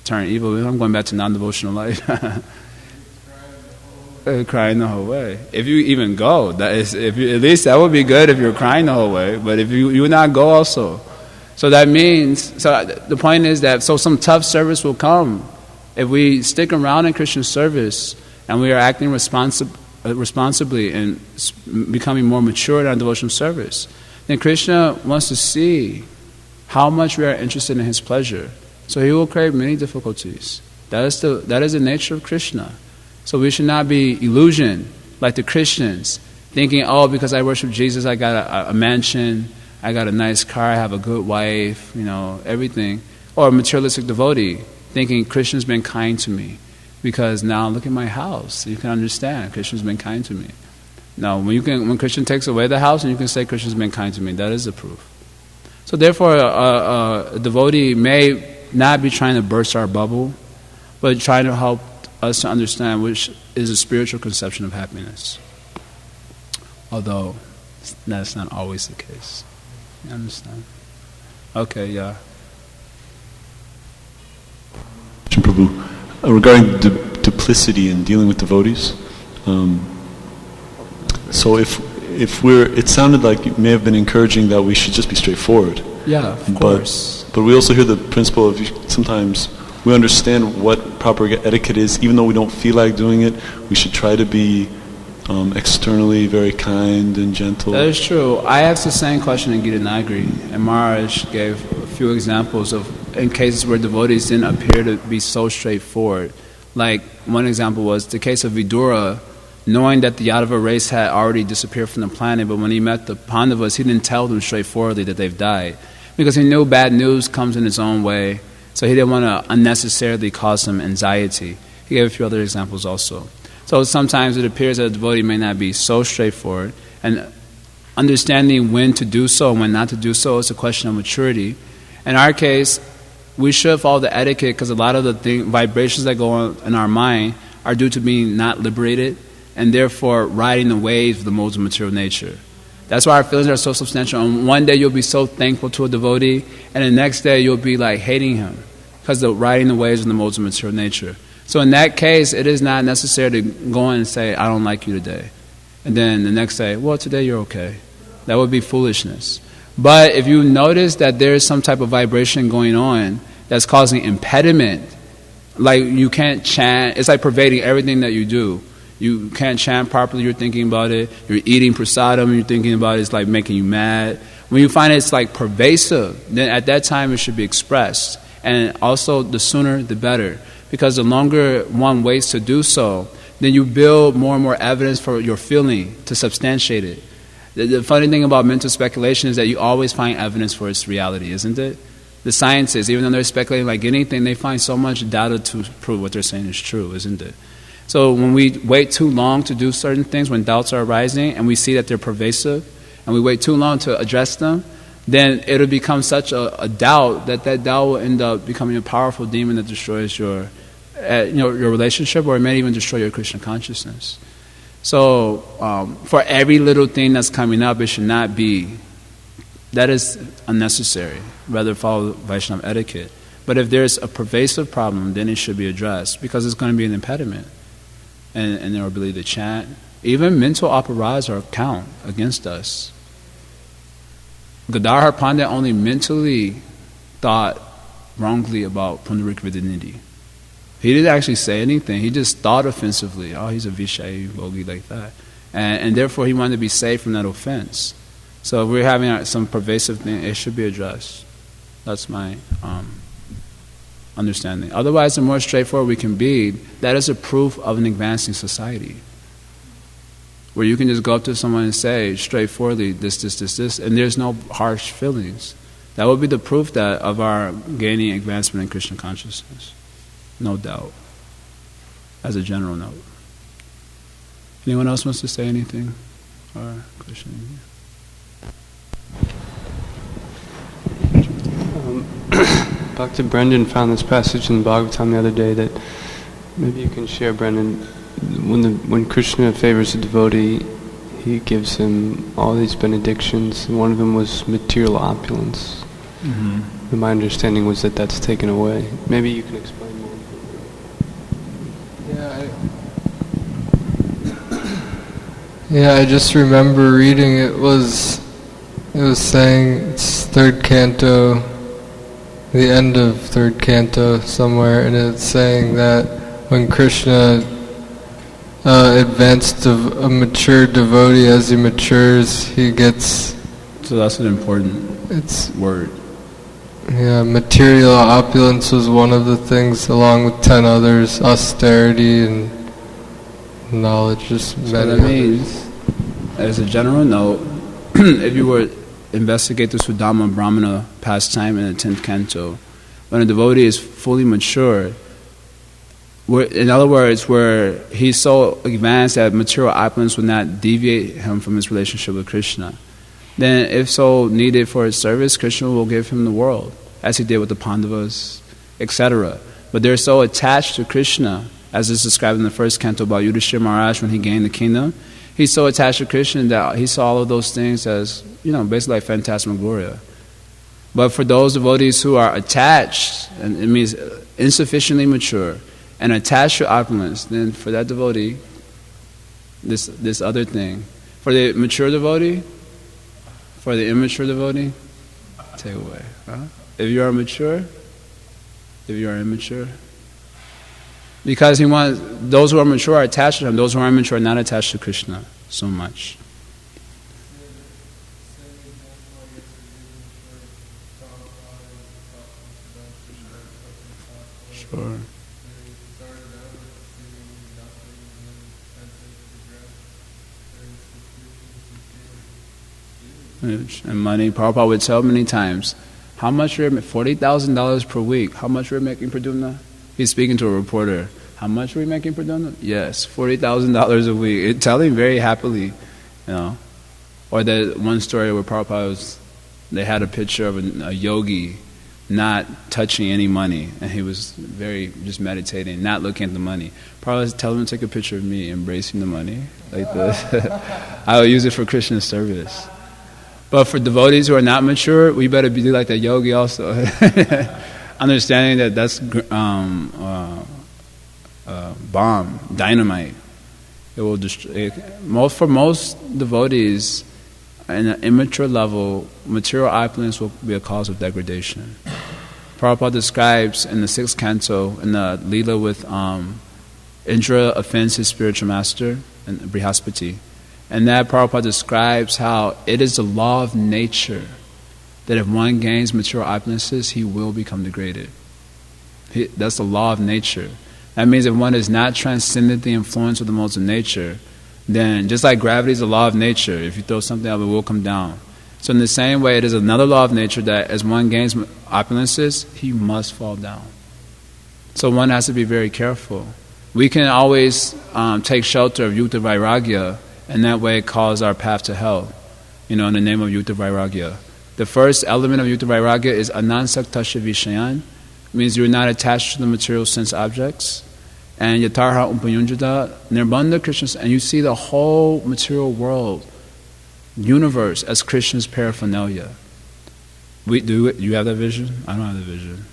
Turn evil. I'm going back to non-devotional life. Crying the whole way. If you even go, at least that would be good if you're crying the whole way. But if you would not go also. So that means, the point is that, some tough service will come. If we stick around in Christian service and we are acting responsibly and becoming more mature in our devotional service, then Krishna wants to see how much we are interested in His pleasure. So He will create many difficulties. That is the nature of Krishna. So we should not be illusioned like the Christians, thinking, because I worship Jesus, I got a mansion, I got a nice car, I have a good wife, everything. Or a materialistic devotee. thinking Krishna's been kind to me because now look at my house. You can understand Krishna's been kind to me. Now, when Krishna takes away the house, and you can say Krishna's been kind to me, that is the proof. So therefore, a devotee may not be trying to burst our bubble, but trying to help us to understand which is a spiritual conception of happiness. Although that's not always the case. You understand? Okay, yeah. Prabhu, regarding duplicity in dealing with devotees, so if it sounded like you may have been encouraging that we should just be straightforward. Yeah, of course. But we also hear the principle of sometimes we understand what proper etiquette is, even though we don't feel like doing it. We should try to be externally very kind and gentle. That is true. I asked the same question in Gita Nagari, and Maharaj gave a few examples of in cases where devotees didn't appear to be so straightforward. Like one example was the case of Vidura, knowing that the Yadava race had already disappeared from the planet, but when he met the Pandavas, he didn't tell them straightforwardly that they've died, because he knew bad news comes in its own way, so he didn't want to unnecessarily cause them anxiety. He gave a few other examples also. So sometimes it appears that a devotee may not be so straightforward, and understanding when to do so and when not to do so is a question of maturity. In our case, we should follow the etiquette because a lot of the vibrations that go on in our mind are due to being not liberated, and therefore riding the waves of the modes of material nature. That's why our feelings are so substantial. And one day you'll be so thankful to a devotee, and the next day you'll be like hating him because they're riding the waves of the modes of material nature. So in that case, it is not necessary to go in and say, I don't like you today. And then the next day, well, today you're okay. That would be foolishness. But if you notice that there is some type of vibration going on that's causing impediment, like you can't chant, it's like pervading everything that you do. You can't chant properly, you're thinking about it. You're eating prasadam, you're thinking about it, it's like making you mad. When you find it's like pervasive, then at that time it should be expressed. And also, the sooner the better. Because the longer one waits to do so, then you build more and more evidence for your feeling to substantiate it. The funny thing about mental speculation is that you always find evidence for its reality, isn't it? The scientists, even though they're speculating like anything, they find so much data to prove what they're saying is true, isn't it? So when we wait too long to do certain things, when doubts are arising, and we see that they're pervasive, and we wait too long to address them, then it'll become such a doubt that doubt will end up becoming a powerful demon that destroys your relationship, or it may even destroy your Krishna consciousness. So for every little thing that's coming up, it should not be. That is unnecessary. Rather follow Vaishnava etiquette. But if there's a pervasive problem, then it should be addressed, because it's going to be an impediment in our ability to chant. Even mental operads are count against us. Gadadhar Pandit only mentally thought wrongly about Pundarika Vidyanidhi. He didn't actually say anything. He just thought offensively. Oh, he's a Vishayi, Bogi, like that. And therefore he wanted to be saved from that offense. So if we're having some pervasive thing, it should be addressed. That's my understanding. Otherwise, the more straightforward we can be, that is a proof of an advancing society. Where you can just go up to someone and say straightforwardly, this, and there's no harsh feelings. That would be the proof that of our gaining advancement in Krishna consciousness. No doubt. As a general note. Anyone else wants to say anything? Or question? Dr. Brendan found this passage in the Bhagavatam the other day that maybe you can share, Brendan. When Krishna favors a devotee, he gives him all these benedictions, and one of them was material opulence. Mm-hmm. And my understanding was that that's taken away. Maybe you can explain more. Yeah, I just remember reading it was saying, it's third canto, the end of third canto somewhere, and it's saying that when Krishna advanced a mature devotee, as he matures, he gets... So that's an important word. Yeah, material opulence was one of the things, along with 10 others, austerity and knowledge, just many that means, as a general note, if you were to investigate the Sudama Brahmana pastime in the 10th canto, when a devotee is fully mature, in other words, where he's so advanced that material opulence will not deviate him from his relationship with Krishna, then if so needed for his service, Krishna will give him the world, as he did with the Pandavas, etc. But they're so attached to Krishna, as is described in the first canto about Yudhishthira Maharaj when he gained the kingdom. He's so attached to Krishna that he saw all of those things as, basically like phantasmagoria. But for those devotees who are attached, and it means insufficiently mature, and attached to opulence, then for that devotee, this other thing. For the mature devotee, for the immature devotee, take away. Huh? If you are mature, if you are immature, because he wants those who are mature are attached to him, those who are immature are not attached to Krishna so much. Sure. And money, Prabhupada would tell many times, how much you're $40,000 per week. How much we're making per Dumna? He's speaking to a reporter. How much are we making per Dumna? Yes, $40,000 a week. Telling very happily, Or that one story where Prabhupada they had a picture of a yogi not touching any money, and he was just meditating, not looking at the money. Prabhupada was telling him to take a picture of me embracing the money like this. I would use it for Krishna's service. But for devotees who are not mature, we better be like that yogi also. Understanding that that's bomb, dynamite. It will destroy. For most devotees, in an immature level, material opulence will be a cause of degradation. Prabhupada describes in the 6th canto, in the Leela with Indra offends his spiritual master, and Brihaspati. And that Prabhupada describes how it is the law of nature that if one gains material opulences, he will become degraded. That's the law of nature. That means if one has not transcended the influence of the modes of nature, then just like gravity is a law of nature, if you throw something up, it will come down. So in the same way, it is another law of nature that as one gains opulences, he must fall down. So one has to be very careful. We can always take shelter of Yukta Vairagya, and that way cause our path to hell, in the name of Yukta Vairagya. The first element of Yukta Vairagya is Anansaktasya Vishayan, means you're not attached to the material sense objects. And Yatarha Umpayunjata, Nirbandha Krishna, and you see the whole material world, universe, as Krishna's paraphernalia. You have that vision? I don't have the vision.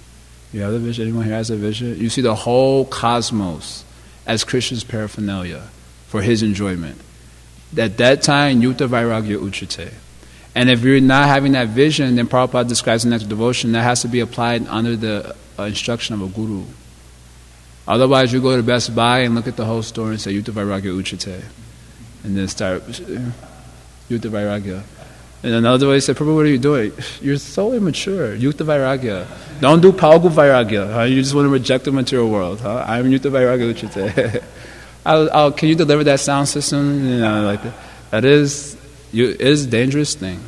You have the vision? Anyone here has a vision? You see the whole cosmos as Krishna's paraphernalia for his enjoyment. At that time, Yukta Vairagya Uchate. And if you're not having that vision, then Prabhupada describes in Nectar Devotion, that has to be applied under the instruction of a guru. Otherwise, you go to Best Buy and look at the whole store and say, Yukta Vairagya Uchate. And then start, Yukta Vairagya. And another way, say, Prabhupada, what are you doing? You're so immature. Yukta Vairagya. Don't do Palgu Vairagya. Huh? You just want to reject the material world. Huh? I'm Yukta Vairagya Uchate. Can you deliver that sound system? Like that. It is a dangerous thing.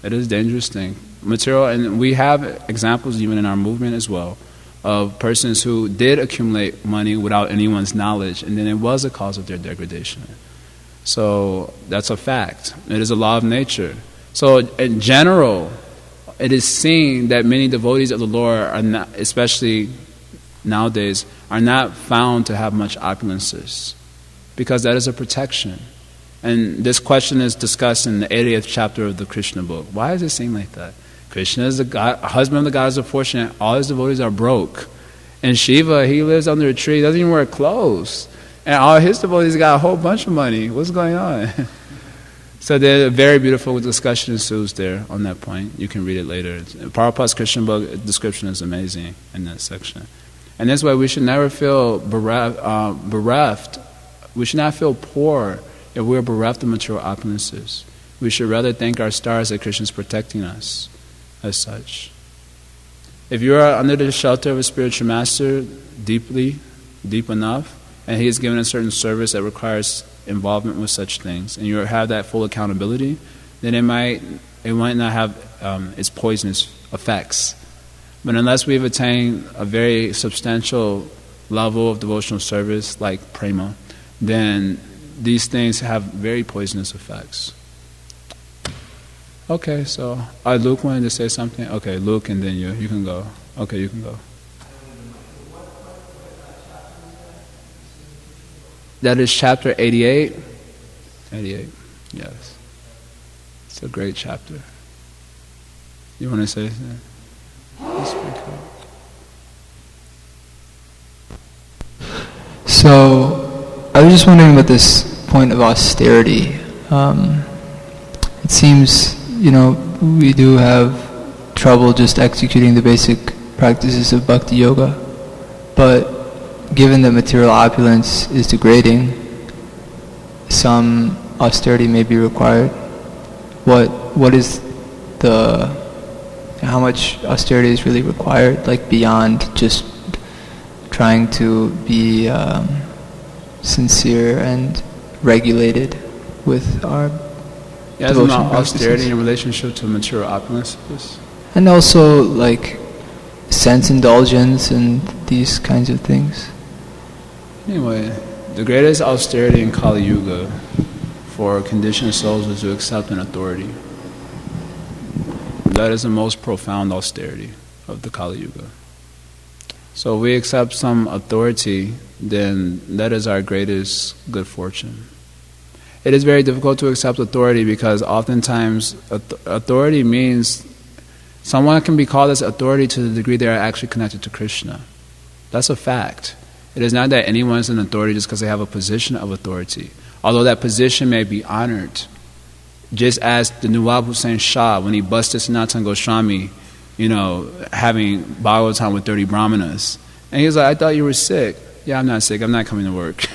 It is a dangerous thing. Material, and we have examples even in our movement as well, of persons who did accumulate money without anyone's knowledge, and then it was a cause of their degradation. So that's a fact. It is a law of nature. So in general, it is seen that many devotees of the Lord are not, especially nowadays, are not found to have much opulences, because that is a protection. And this question is discussed in the 80th chapter of the Krishna book. Why does it seem like that? Krishna is the husband of the goddess of fortune. All his devotees are broke. And Shiva, he lives under a tree, doesn't even wear clothes. And all his devotees got a whole bunch of money. What's going on? So there's a very beautiful discussion ensues there on that point. You can read it later. Prabhupada's Krishna book description is amazing in that section. And that's why we should never feel bereft. We should not feel poor if we're bereft of material opulences. We should rather thank our stars that Krishna is protecting us as such. If you are under the shelter of a spiritual master deep enough, and he has given a certain service that requires involvement with such things, and you have that full accountability, then it might not have its poisonous effects. But unless we've attained a very substantial level of devotional service, like prema, then these things have very poisonous effects. Okay, so Luke wanted to say something. Okay, Luke, and then you can go. Okay, you can go. That is chapter 88. 88, yes. It's a great chapter. You want to say something? So, I was just wondering about this point of austerity. It seems, we do have trouble just executing the basic practices of bhakti yoga, but given that material opulence is degrading, some austerity may be required. What is how much austerity is really required, like beyond just trying to be sincere and regulated with our devotion about practices? austerity in relationship to material opulence? And also like sense indulgence and these kinds of things. Anyway, the greatest austerity in Kali Yuga for conditioned souls is to accept an authority. That is the most profound austerity of the Kali Yuga. So if we accept some authority, then that is our greatest good fortune. It is very difficult to accept authority because oftentimes authority means someone can be called as authority to the degree they are actually connected to Krishna. That's a fact. It is not that anyone is an authority just because they have a position of authority, although that position may be honored. Just as the Nawab Hussain Shah, when he busted Sanatan Goswami, having Bhagavatam with 30 brahmanas, and he was like, I thought you were sick. Yeah, I'm not sick. I'm not coming to work.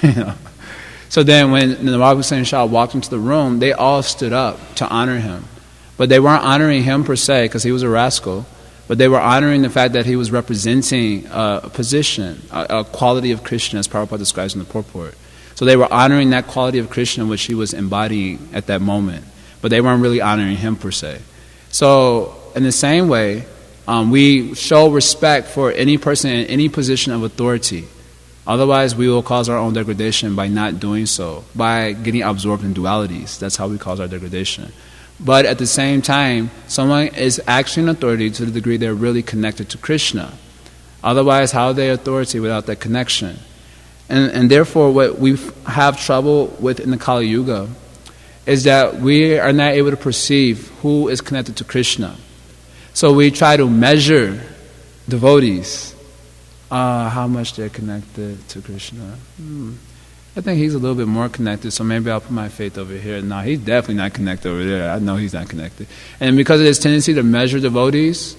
So then when the Nawab Hussain Shah walked into the room, they all stood up to honor him. But they weren't honoring him per se because he was a rascal, but they were honoring the fact that he was representing a position, a quality of Krishna, as Prabhupada describes in the purport. So they were honoring that quality of Krishna which he was embodying at that moment, but they weren't really honoring him per se. So in the same way, we show respect for any person in any position of authority. Otherwise, we will cause our own degradation by not doing so, by getting absorbed in dualities. That's how we cause our degradation. But at the same time, someone is actually an authority to the degree they're really connected to Krishna. Otherwise, how are they authority without that connection? And therefore, what we have trouble with in the Kali Yuga is that we are not able to perceive who is connected to Krishna. So we try to measure devotees, how much they're connected to Krishna. I think he's a little bit more connected, so maybe I'll put my faith over here. No, he's definitely not connected over there. I know he's not connected. And because of this tendency to measure devotees,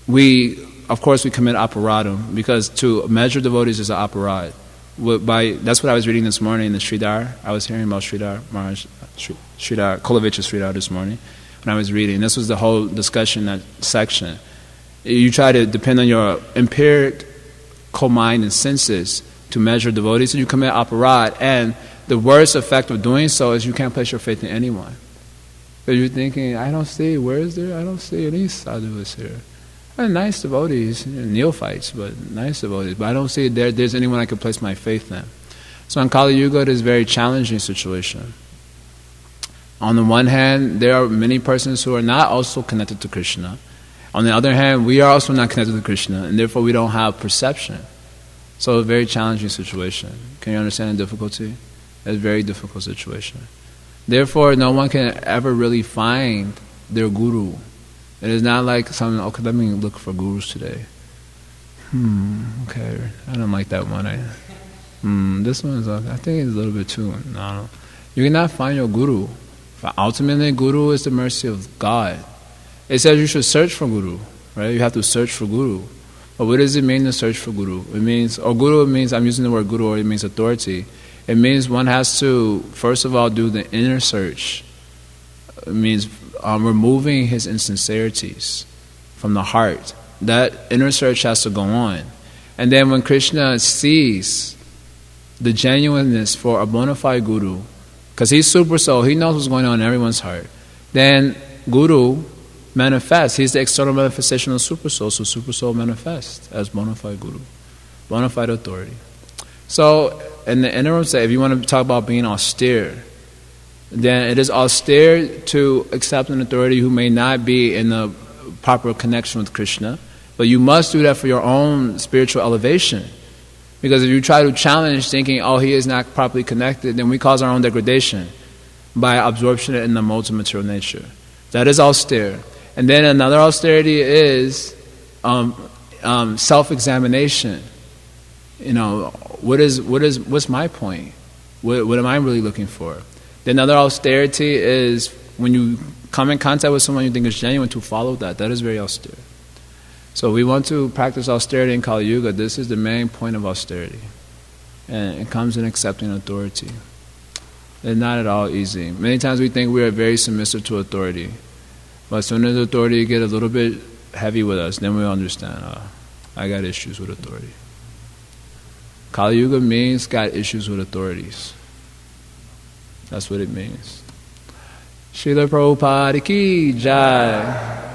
of course we commit aparatam, because to measure devotees is an aparad. That's what I was reading this morning in the Sridhar. I was hearing about Sridhar Maharaj, Kolavich's Sridhar this morning when I was reading. This was the whole discussion, that section. You try to depend on your empirical mind and senses to measure devotees, and you commit aparad. And the worst effect of doing so is you can't place your faith in anyone. Because you're thinking, I don't see any sadhus here. Nice devotees, neophytes, but nice devotees. But I don't see there's anyone I can place my faith in. So in Kali Yuga, it is a very challenging situation. On the one hand, there are many persons who are not also connected to Krishna. On the other hand, we are also not connected to Krishna, and therefore we don't have perception. So a very challenging situation. Can you understand the difficulty? It's a very difficult situation. Therefore, no one can ever really find their guru. It is not like okay, let me look for gurus today. Okay, I don't like that one. This one is, I think it's a little bit too, no. You cannot find your guru. Ultimately, guru is the mercy of God. It says you should search for guru, right? You have to search for guru. But what does it mean to search for guru? Guru means, I'm using the word guru, or it means authority. It means one has to, first of all, do the inner search. It means removing his insincerities from the heart. That inner search has to go on. And then when Krishna sees the genuineness for a bona fide guru, because he's super soul, he knows what's going on in everyone's heart, then guru manifest. He's the external manifestation of Supersoul, so Supersoul manifests as bona fide Guru, bona fide authority. So, in the interim, say, if you want to talk about being austere, then it is austere to accept an authority who may not be in the proper connection with Krishna, but you must do that for your own spiritual elevation. Because if you try to challenge thinking, oh, he is not properly connected, then we cause our own degradation by absorption in the modes of material nature. That is austere. And then another austerity is self-examination. You know, what's my point? What am I really looking for? Then another austerity is when you come in contact with someone you think is genuine, to follow that. That is very austere. So we want to practice austerity in Kali Yuga. This is the main point of austerity. And it comes in accepting authority. It's not at all easy. Many times we think we are very submissive to authority. But as soon as authority get a little bit heavy with us, then we understand, I got issues with authority. Kali Yuga means got issues with authorities. That's what it means. Srila Prabhupada Ki Jai.